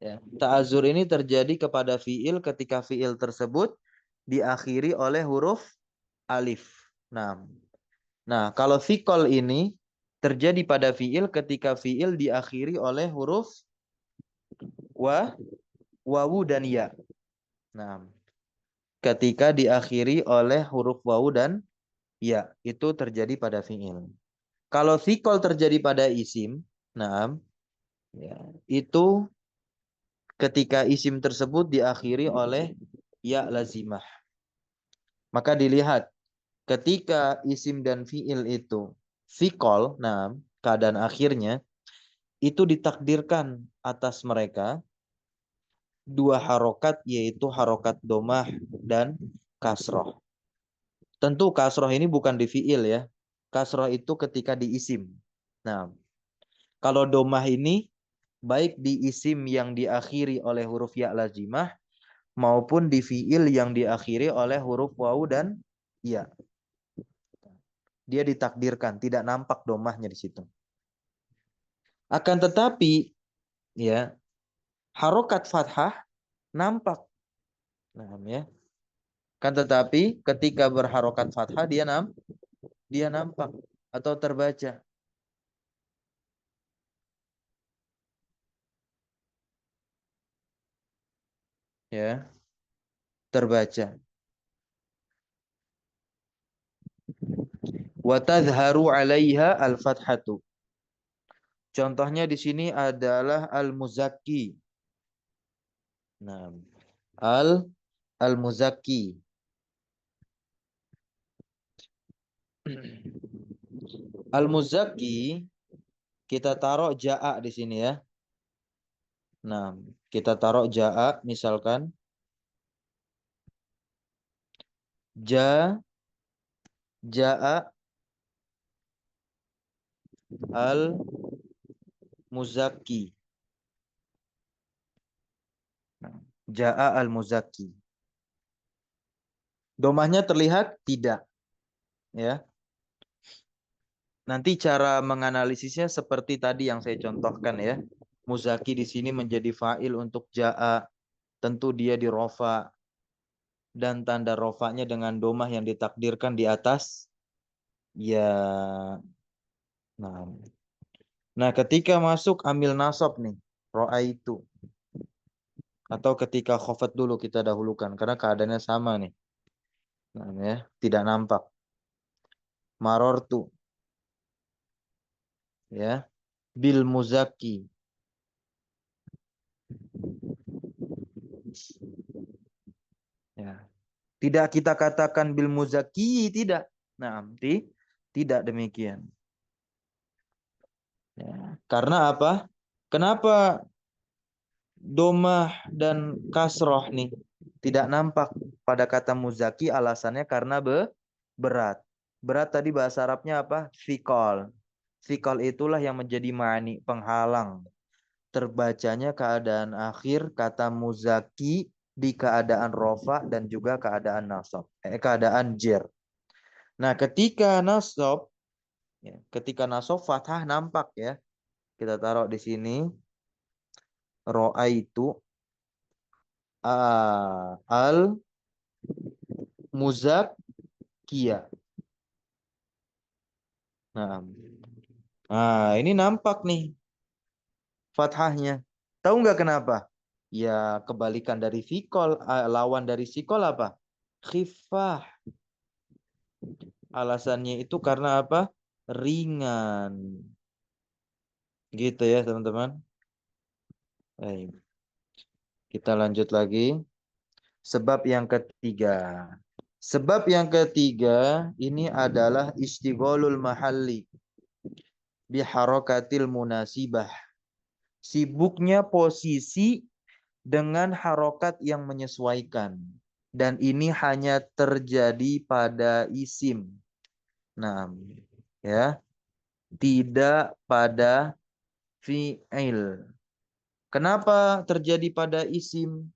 Ya, ta'azur ini terjadi kepada fiil ketika fiil tersebut diakhiri oleh huruf alif. Nah, kalau fiqol ini terjadi pada fiil ketika fiil diakhiri oleh huruf wawu dan ya. Nah, ketika diakhiri oleh huruf wawu dan ya, itu terjadi pada fiil. Kalau fiqol terjadi pada isim, nah, ya, itu ketika isim tersebut diakhiri oleh ya lazimah. Maka dilihat ketika isim dan fiil itu fiqol, nah, keadaan akhirnya itu ditakdirkan atas mereka dua harokat, yaitu harokat domah dan kasroh. Tentu kasroh ini bukan di fiil ya. Kasroh itu ketika di isim. Nah, kalau domah ini baik di isim yang diakhiri oleh huruf ya lazimah maupun di fiil yang diakhiri oleh huruf wawu dan ya. Dia ditakdirkan, tidak nampak domahnya di situ. Akan tetapi ya, harokat fathah nampak. Nah, ya. Kan tetapi ketika berharokat fathah dia nampak atau terbaca. Ya, terbaca. Wa tadhharu 'alaiha al-fathatu. Contohnya di sini adalah al-muzakki. Nah, al-muzakki. Al-muzakki kita taruh ja'a di sini ya. Nah, kita taruh ja'a misalkan ja'a al-muzakki. Ja'a al-muzakki. Domahnya terlihat tidak ya. Nanti cara menganalisisnya seperti tadi yang saya contohkan ya. Muzaki di sini menjadi fa'il untuk ja'a. Tentu dia di rofa. Dan tanda rofanya dengan domah yang ditakdirkan di atas. Ya. Nah, ketika masuk amil nasab nih. Ro'a itu. Atau ketika khofat dulu kita dahulukan. Karena keadaannya sama nih. Nah, ya, tidak nampak. Marortu. Ya. Bil muzaki. Ya. Tidak kita katakan bil muzaki, tidak. Nah, tidak demikian. Ya. Karena apa? Kenapa domah dan kasroh nih tidak nampak pada kata muzaki, alasannya karena berat. Berat tadi bahasa Arabnya apa? Fikol. Fikol itulah yang menjadi ma'ani, penghalang terbacanya keadaan akhir kata muzaki di keadaan rofa dan juga keadaan nasab, keadaan jer. Nah, ketika nasab, fathah nampak ya. Kita taruh di sini. Ro'aitu al muzakkiya. Nah, ini nampak nih fathahnya. Tahu nggak kenapa? Ya, kebalikan dari fikol, lawan dari sikol apa? Khifah. Alasannya itu karena apa? Ringan. Gitu ya, teman-teman. Baik. Kita lanjut lagi. Sebab yang ketiga. Sebab yang ketiga ini adalah istigholul mahalli biharokatil munasibah. Sibuknya posisi dengan harokat yang menyesuaikan. Dan ini hanya terjadi pada isim. Nah, ya. Tidak pada fi'il. Kenapa terjadi pada isim?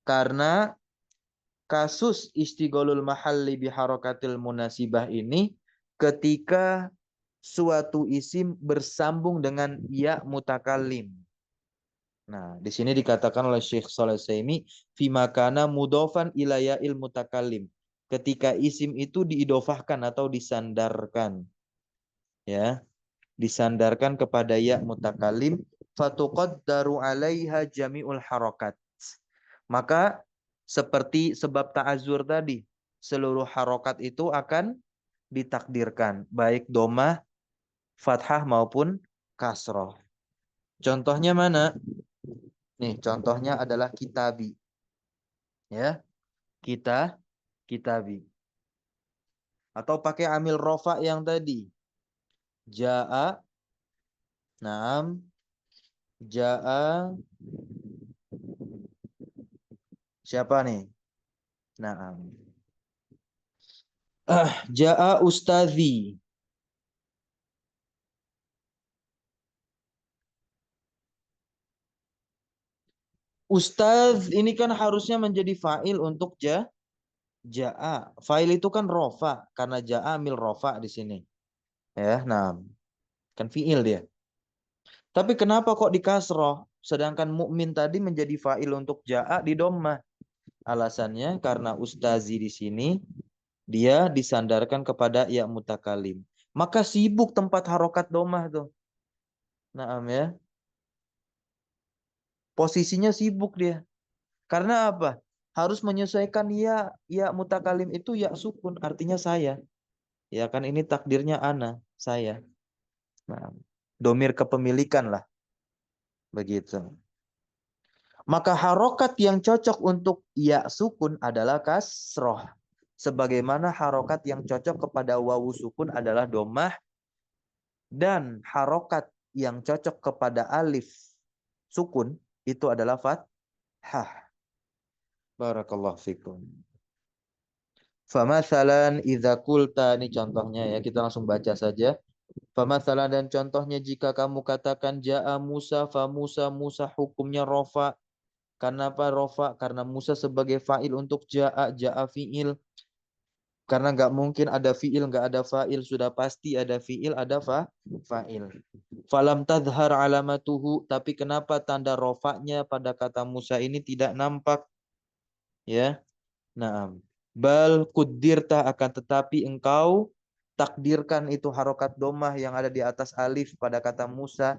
Karena kasus istigholul mahalli biharokatil munasibah ini ketika suatu isim bersambung dengan ya mutakallim. Nah, di sini dikatakan oleh Syekh Shalih Al-Utsaimin fi makana mudhofan ila ya'il mutakallim. Ketika isim itu diidofahkan atau disandarkan. Ya, disandarkan kepada ya mutakallim fatuqaddaru 'alaiha jami'ul harakat. Maka seperti sebab ta'azur tadi, seluruh harokat itu akan ditakdirkan, baik domah, fathah maupun kasroh. Contohnya mana? Nih, contohnya adalah kitabi. Ya, kitabi. Atau pakai amil rofa yang tadi. Ja'a, naam, ja'a, siapa nih? Naam. Ja'a ustadzi. Ustadz ini kan harusnya menjadi fa'il untuk ja'a. Fa'il itu kan rofa karena ja'a amil rofa di sini. Ya, nah, kan fi'il dia. Tapi kenapa kok di kasroh? Sedangkan mukmin tadi menjadi fa'il untuk ja'a di dhammah. Alasannya karena ustazi di sini dia disandarkan kepada ya mutakalim. Maka sibuk tempat harokat dhammah tuh. Naam ya. Posisinya sibuk dia. Karena apa? Harus menyesuaikan ya mutakalim itu ya sukun, artinya saya. Ya kan ini takdirnya ana, saya. Nah, domir kepemilikan lah. Begitu. Maka harokat yang cocok untuk ya sukun adalah kasroh. Sebagaimana harokat yang cocok kepada wawu sukun adalah domah. Dan harokat yang cocok kepada alif sukun itu adalah fathah. Barakallahu fikum. Famathalan idza qulta, ini contohnya ya, kita langsung baca saja. Famathalan, dan contohnya jika kamu katakan ja'a Musa, fa Musa hukumnya rofa. Karena apa rofa? Karena Musa sebagai fa'il untuk ja'a fi'il. Karena nggak mungkin ada fi'il nggak ada fa'il, sudah pasti ada fi'il ada fa'il. Falam tadhhar alamatuhu, tapi kenapa tanda rofaknya pada kata Musa ini tidak nampak? Ya. Naam. Bal kuddirta, akan tetapi engkau takdirkan itu harokat domah yang ada di atas alif pada kata Musa.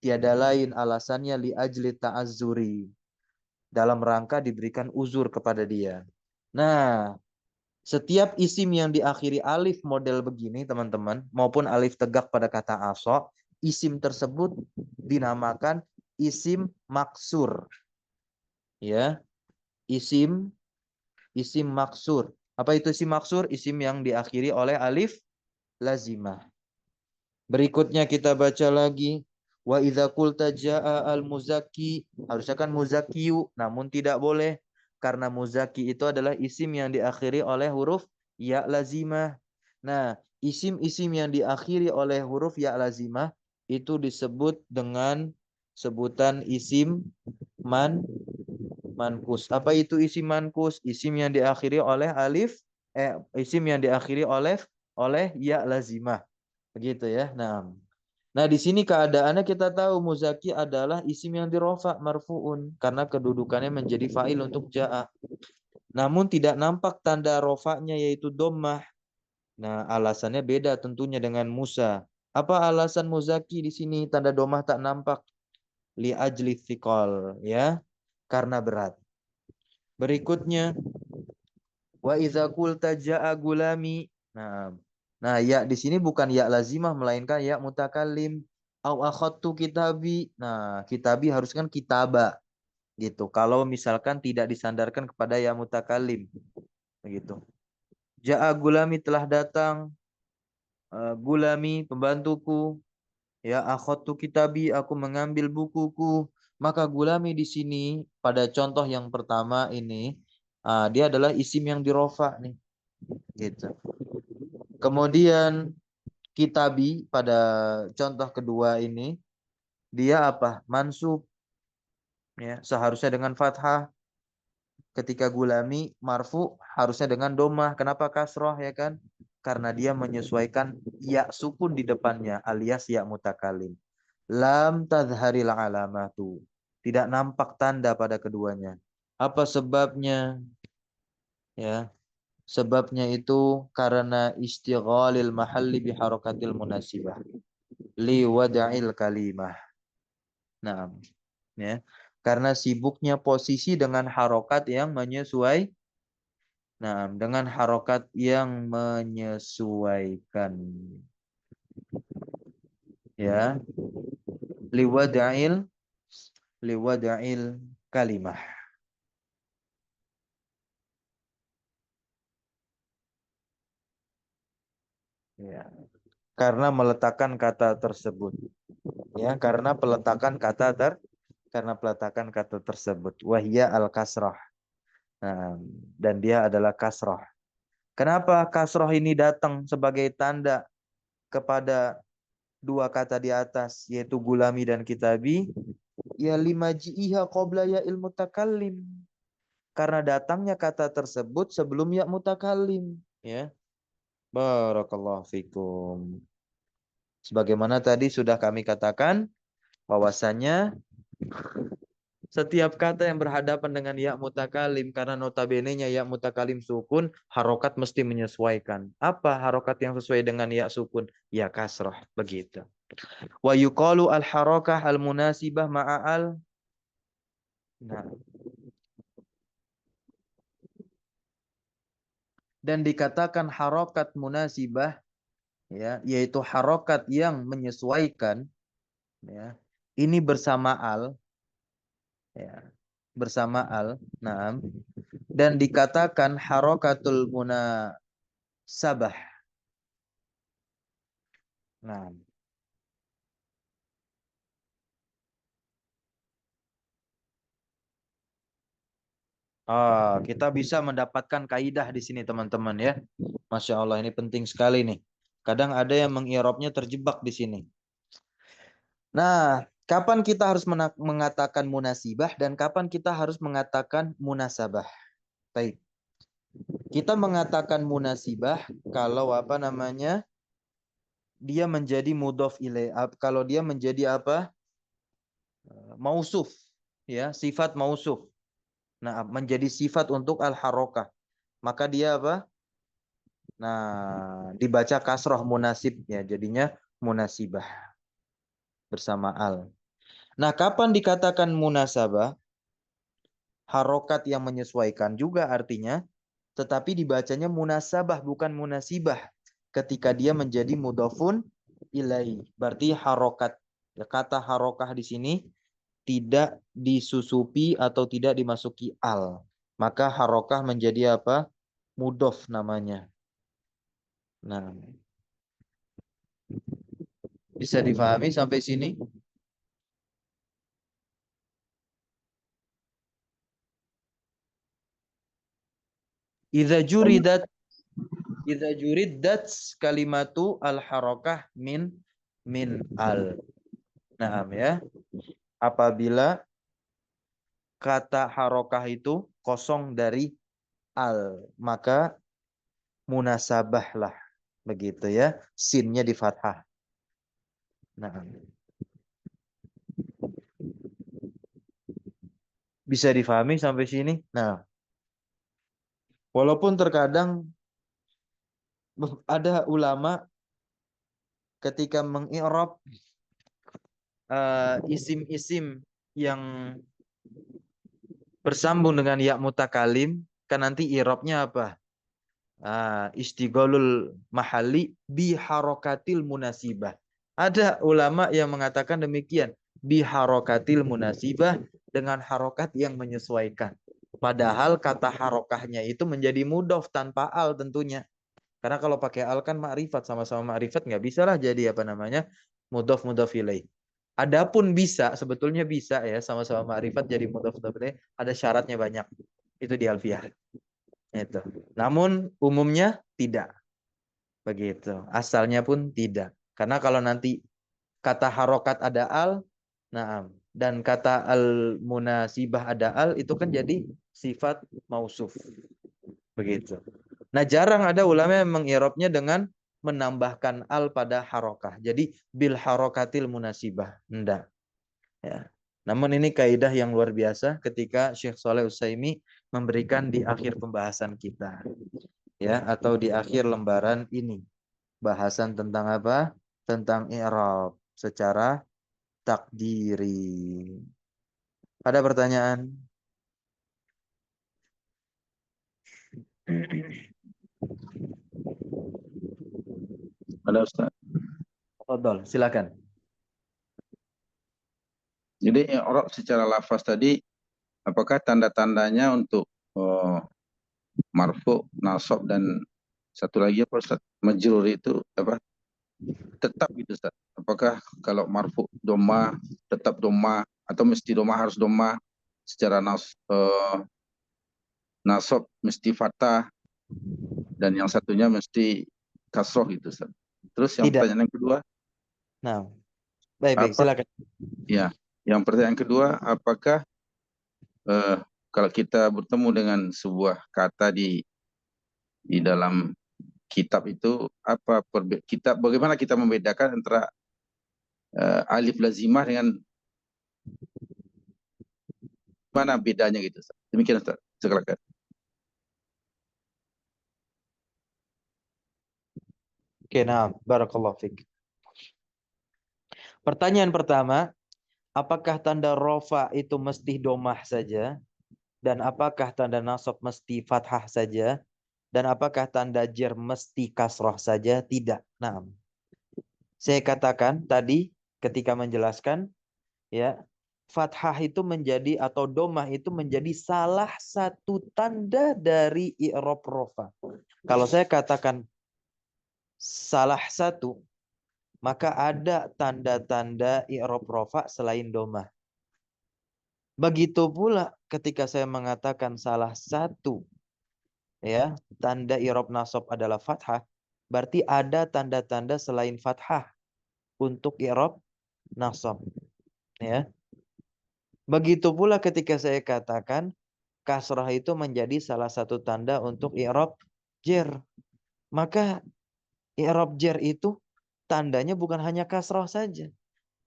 Tiada lain alasannya li ajli ta'azzuri. Dalam rangka diberikan uzur kepada dia. Nah, setiap isim yang diakhiri alif model begini teman-teman, maupun alif tegak pada kata aso, isim tersebut dinamakan isim maksur. Ya, isim maksur. Apa itu isim maksur? Isim yang diakhiri oleh alif lazimah. Berikutnya kita baca lagi. Wa idza qulta jaa al-muzakki, harusnya kan muzakkiyu, namun tidak boleh karena muzakki itu adalah isim yang diakhiri oleh huruf ya lazimah. Nah, isim-isim yang diakhiri oleh huruf ya lazimah itu disebut dengan sebutan isim mankus. Apa itu isim mankus? Isim yang diakhiri oleh isim yang diakhiri oleh ya lazimah. Begitu ya. Nah, di sini keadaannya kita tahu muzaki adalah isim yang dirofa marfuun karena kedudukannya menjadi fa'il untuk ja'a. Namun tidak nampak tanda rofaknya yaitu dommah. Nah, alasannya beda tentunya dengan Musa. Apa alasan muzaki di sini tanda dommah tak nampak? Li ajli thiqal, ya. Karena berat. Berikutnya wa idza qulta ja'a gulami. Nah, ya di sini bukan ya lazimah melainkan ya mutakallim. Au akhadtu kitabi. Nah, kitabi harus kan kitaba gitu. Kalau misalkan tidak disandarkan kepada ya mutakallim begitu. Ja'a gulami telah datang gulami pembantuku. Ya akhadtu kitabi aku mengambil bukuku. Maka gulami di sini pada contoh yang pertama ini dia adalah isim yang dirofa nih gitu. Kemudian kitabi pada contoh kedua ini dia apa? Mansub ya, seharusnya dengan fathah. Ketika gulami marfu harusnya dengan domah. Kenapa kasroh ya kan? Karena dia menyesuaikan ya sukun di depannya alias ya mutakalim. Lam tadharil alamatu. Tidak nampak tanda pada keduanya. Apa sebabnya? Ya, sebabnya itu karena istighalil mahalli biharakatil munasibah li wada'il kalimah. Nah, ya. Karena sibuknya posisi dengan harokat yang menyesuaikan. Nah, dengan harokat yang menyesuaikan. Ya, liwada'il kalimah. Ya, karena meletakkan kata tersebut. Ya, karena peletakan kata tersebut. Wahia al-kasrah. Nah, dan dia adalah kasrah. Kenapa kasrah ini datang sebagai tanda kepada dua kata di atas, yaitu gulami dan kitabi? Ya lima ji'iha qabla ya ilmu takallim. Karena datangnya kata tersebut sebelum ya mutakallim. Ya. Barakallahu fikum. Sebagaimana tadi sudah kami katakan, bahwasanya setiap kata yang berhadapan dengan ya mutakalim, karena notabene-nya ya mutakalim sukun, harokat mesti menyesuaikan. Apa harokat yang sesuai dengan ya sukun? Ya kasroh. Begitu. Wa yuqalu al-harakah al-munasibah ma'al. Nah. Dan dikatakan harokat munasibah, ya, yaitu harokat yang menyesuaikan, ya, ini bersama al, ya, bersama al. Nah. Dan dikatakan harokatul munasabah. Nah, kita bisa mendapatkan kaidah di sini teman-teman ya. Masya Allah ini penting sekali nih. Kadang ada yang mengirobnya terjebak di sini. Nah, kapan kita harus mengatakan munasibah dan kapan kita harus mengatakan munasabah? Baik. Kita mengatakan munasibah kalau apa namanya? Dia menjadi mudhof ilaih. Kalau dia menjadi apa? Mausuf, ya, sifat mausuf. Nah, menjadi sifat untuk al-harokah. Maka dia apa? Nah, dibaca kasroh munasib ya, jadinya munasibah bersama al. Nah, kapan dikatakan munasabah? Harokat yang menyesuaikan juga artinya, tetapi dibacanya munasabah bukan munasibah. Ketika dia menjadi mudhofun ilai. Berarti harokat, kata harokah di sini tidak disusupi atau tidak dimasuki al. Maka harokah menjadi apa? Mudhof namanya. Nah, bisa difahami sampai sini? Idza juridat kalimatu al-harakah min al. Naam ya. Apabila kata harokah itu kosong dari al, maka munasabahlah. Begitu ya. Sinnya di fathah. Nah, bisa difahami sampai sini? Nah, walaupun terkadang ada ulama ketika mengi'rab isim-isim yang bersambung dengan ya mutakalim, kan nanti i'rabnya apa? Istigholul mahali biharokatil munasibah. Ada ulama yang mengatakan demikian, biharokatil munasibah, dengan harokat yang menyesuaikan. Padahal kata harokahnya itu menjadi mudhof tanpa al tentunya. Karena kalau pakai al kan ma'rifat, sama-sama ma'rifat, nggak bisa lah jadi apa namanya mudhof ilaih. Adapun bisa, sebetulnya bisa ya, sama-sama ma'rifat jadi mudhof ilaih, ada syaratnya banyak. Itu di alfiyah. Itu. Namun umumnya tidak. Begitu. Asalnya pun tidak. Karena kalau nanti kata harokat ada al, naam, dan kata al-munasibah ada al, itu kan jadi sifat mausuf. Begitu. Nah, jarang ada ulama yang mengirobnya dengan menambahkan al pada harokah. Jadi bil harokatil munasibah. Enggak. Ya. Namun ini kaidah yang luar biasa ketika Syekh Saleh Utsaimin memberikan di akhir pembahasan kita. Ya, atau di akhir lembaran ini. Bahasan tentang apa? Tentang i'rab secara takdiri. Ada pertanyaan? Ada Ustaz. Fadhol, silakan. Jadi i'rab secara lafaz tadi, apakah tanda-tandanya untuk marfu, nasab, dan satu lagi apa Ustaz? Majrur itu apa? Tetap gitu Ustaz. Apakah kalau marfu doma tetap doma, atau mesti doma, harus doma, secara nasab mesti fathah, dan yang satunya mesti kasroh gitu Ustaz. Terus yang Tidak. pertanyaan yang kedua, Nah, baik, apa? silakan. Ya, yang pertanyaan kedua, apakah kalau kita bertemu dengan sebuah kata di dalam kitab itu, bagaimana kita membedakan antara alif lazimah dengan mana bedanya gitu Ustaz? Demikian Ustaz. Silakan. Oke, nah, barakallahu fiik. Pertanyaan pertama, apakah tanda rofa itu mesti domah saja? Dan apakah tanda nasab mesti fathah saja? Dan apakah tanda jer mesti kasroh saja? Tidak. Nah, saya katakan tadi ketika menjelaskan, ya, fathah itu menjadi, atau domah itu menjadi salah satu tanda dari i'rab rofa. Kalau saya katakan salah satu, maka ada tanda-tanda i'rab rofa selain domah. Begitu pula ketika saya mengatakan salah satu, ya, tanda i'rab nasab adalah fathah, berarti ada tanda-tanda selain fathah untuk i'rab nasab, ya. Begitu pula ketika saya katakan kasrah itu menjadi salah satu tanda untuk i'rab jer, maka i'rab jer itu tandanya bukan hanya kasrah saja.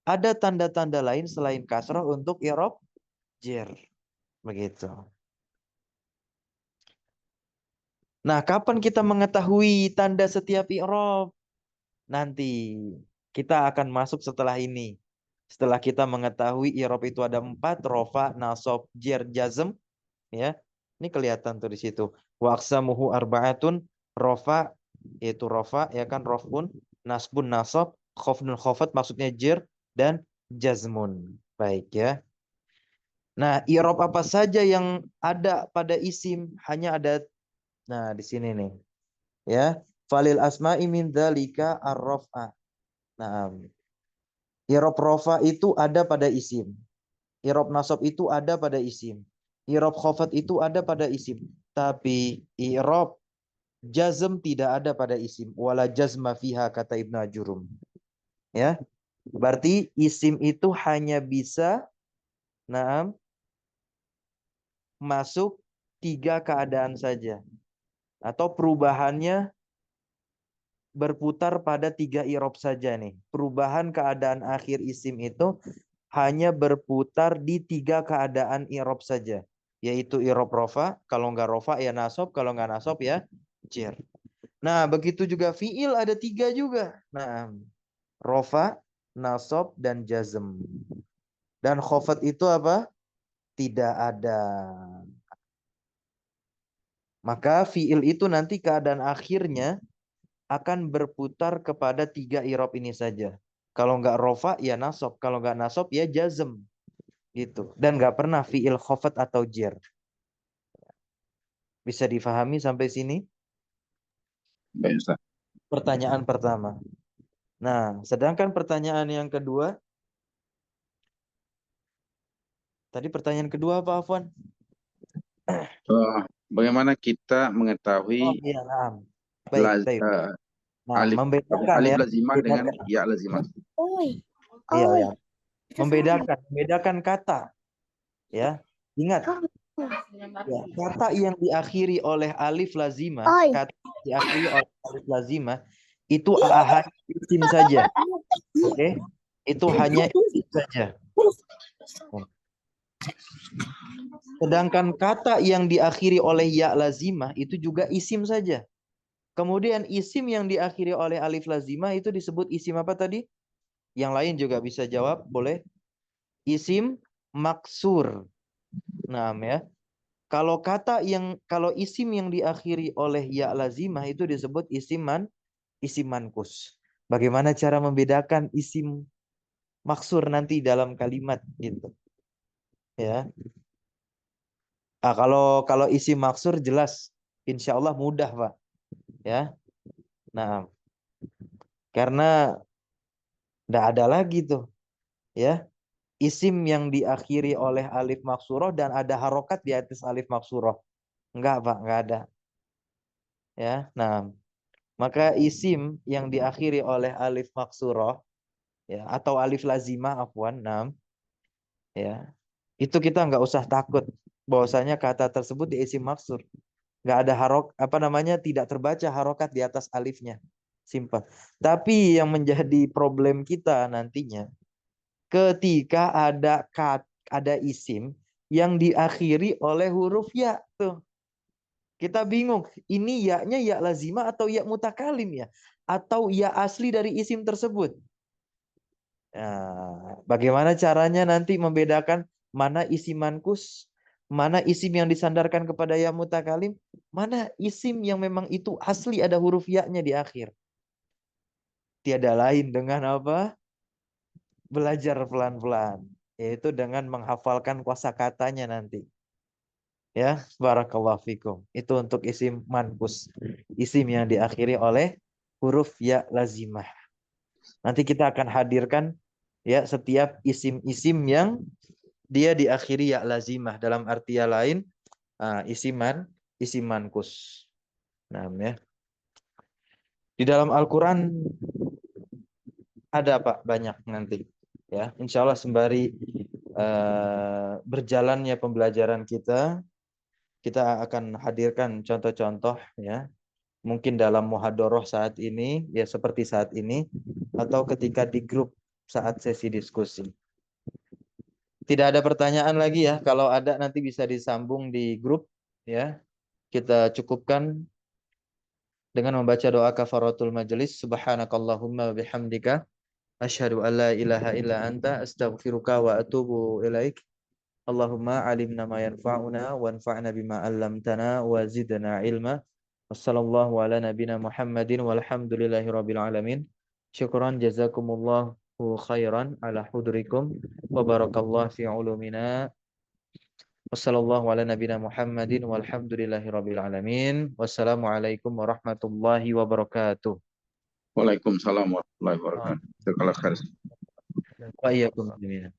Ada tanda-tanda lain selain kasrah untuk i'rab jer. Begitu. Nah, kapan kita mengetahui tanda setiap i'rab? Nanti kita akan masuk setelah ini. Setelah kita mengetahui i'rab itu ada 4, rofa, nasab, jer, jazm, ya. Ini kelihatan tuh di situ. Wa aqsamuhu arba'atun, rofa yaitu rofa, ya kan, rofun, nasbun nasab, khafdun khafat maksudnya jer, dan jazmun. Baik ya. Nah, i'rab apa saja yang ada pada isim? Hanya ada, nah, di sini nih. Ya, falil asma'i min dzalika ar-raf'a. Nah, i'rab rofa itu ada pada isim. I'rab nasab itu ada pada isim. I'rab khafat itu ada pada isim. Tapi i'rab jazm tidak ada pada isim. Wala jazma fiha kata Ibnu Ajurum. Ya. Berarti isim itu hanya bisa masuk 3 keadaan saja. Atau perubahannya berputar pada 3 i'rab saja nih. Perubahan keadaan akhir isim itu hanya berputar di 3 keadaan i'rab saja. Yaitu i'rab rofa, kalau nggak rofa ya nasob, kalau nggak nasob ya jar. Nah, begitu juga fiil ada 3 juga. Nah, rofa, nasob, dan jazm. Dan khofat itu apa? Tidak ada. Maka fiil itu nanti keadaan akhirnya akan berputar kepada 3 i'rab ini saja. Kalau nggak rofa ya nasob, kalau nggak nasob ya jazm gitu. Dan nggak pernah fiil khofat atau jar. Bisa difahami sampai sini? Baik, Ustaz. Pertanyaan pertama. Nah, sedangkan pertanyaan yang kedua, tadi pertanyaan kedua apa, Afwan? Bagaimana kita Oh mengetahui iya, nah. Baik, baik. Nah, alif membedakan alif ya. lazimah dengan Membedakan. ya lazimah? Iya, ya. Membedakan kata, ya. Ingat, ya, kata yang diakhiri oleh alif lazimah, kata yang diakhiri oleh alif lazimah itu hanya isim saja. Oke? Itu hanya isim saja. Sedangkan kata yang diakhiri oleh ya lazimah itu juga isim saja. Kemudian isim yang diakhiri oleh alif lazimah itu disebut isim apa tadi? Yang lain juga bisa jawab, boleh. Isim maksur. Nah, ya. Kalau isim yang diakhiri oleh ya lazimah itu disebut isim mankus. Bagaimana cara membedakan isim maksur nanti dalam kalimat gitu. Ya. Nah, kalau isim maksur jelas, insya Allah mudah, Pak. Ya. Nah, karena tidak ada lagi tuh, ya. Isim yang diakhiri oleh alif maksuroh dan ada harokat di atas alif maksuroh. Enggak, Pak, enggak ada. Ya. Nah, maka isim yang diakhiri oleh alif maksuroh, ya, atau alif lazimah, afwan, ya, itu kita nggak usah takut bahwasanya kata tersebut di isim maksur. Nggak ada tidak terbaca harokat di atas alifnya. Simpel. Tapi yang menjadi problem kita nantinya, ketika ada isim yang diakhiri oleh huruf ya tuh. Kita bingung, ini ya-nya ya lazimah atau ya mutakalim ya? Atau ya asli dari isim tersebut? Nah, bagaimana caranya nanti membedakan mana isim mankus, mana isim yang disandarkan kepada ya mutakalim, mana isim yang memang itu asli ada huruf ya-nya di akhir? Tiada lain dengan apa? Belajar pelan-pelan, yaitu dengan menghafalkan kosakatanya nanti. Ya, barakallahu fikum. Itu untuk isim mankus. Isim yang diakhiri oleh huruf ya lazimah. Nanti kita akan hadirkan ya setiap isim-isim yang dia diakhiri ya lazimah, dalam artian lain isim mankus. Nah, ya. Di dalam Al-Qur'an ada Pak banyak nanti. Ya, insya Allah sembari berjalannya pembelajaran kita akan hadirkan contoh-contoh ya. Mungkin dalam muhadoroh saat ini, ya seperti saat ini, atau ketika di grup saat sesi diskusi. Tidak ada pertanyaan lagi ya. Kalau ada nanti bisa disambung di grup ya. Kita cukupkan dengan membaca doa kafaratul majelis. Subhanakallahumma wa bihamdika asyhadu an la ilaha illa anta astaghfiruka wa atubu ilaik. Allahumma alimna ma yanfa'una wanfa'na bima 'allamtana wa zidna ilma. Wassallallahu ala nabina Muhammadin walhamdulillahi rabbil alamin. Syukran jazakumullahu khairan ala hudurikum wa barakallahu fi ulumina. Wassallallahu ala nabina Muhammadin walhamdulillahi rabbil alamin. Wassalamualaikum warahmatullahi wabarakatuh. Waalaikumsalam warahmatullahi wabarakatuh. Jazakallahu khair. Wa iyyakum jami'an.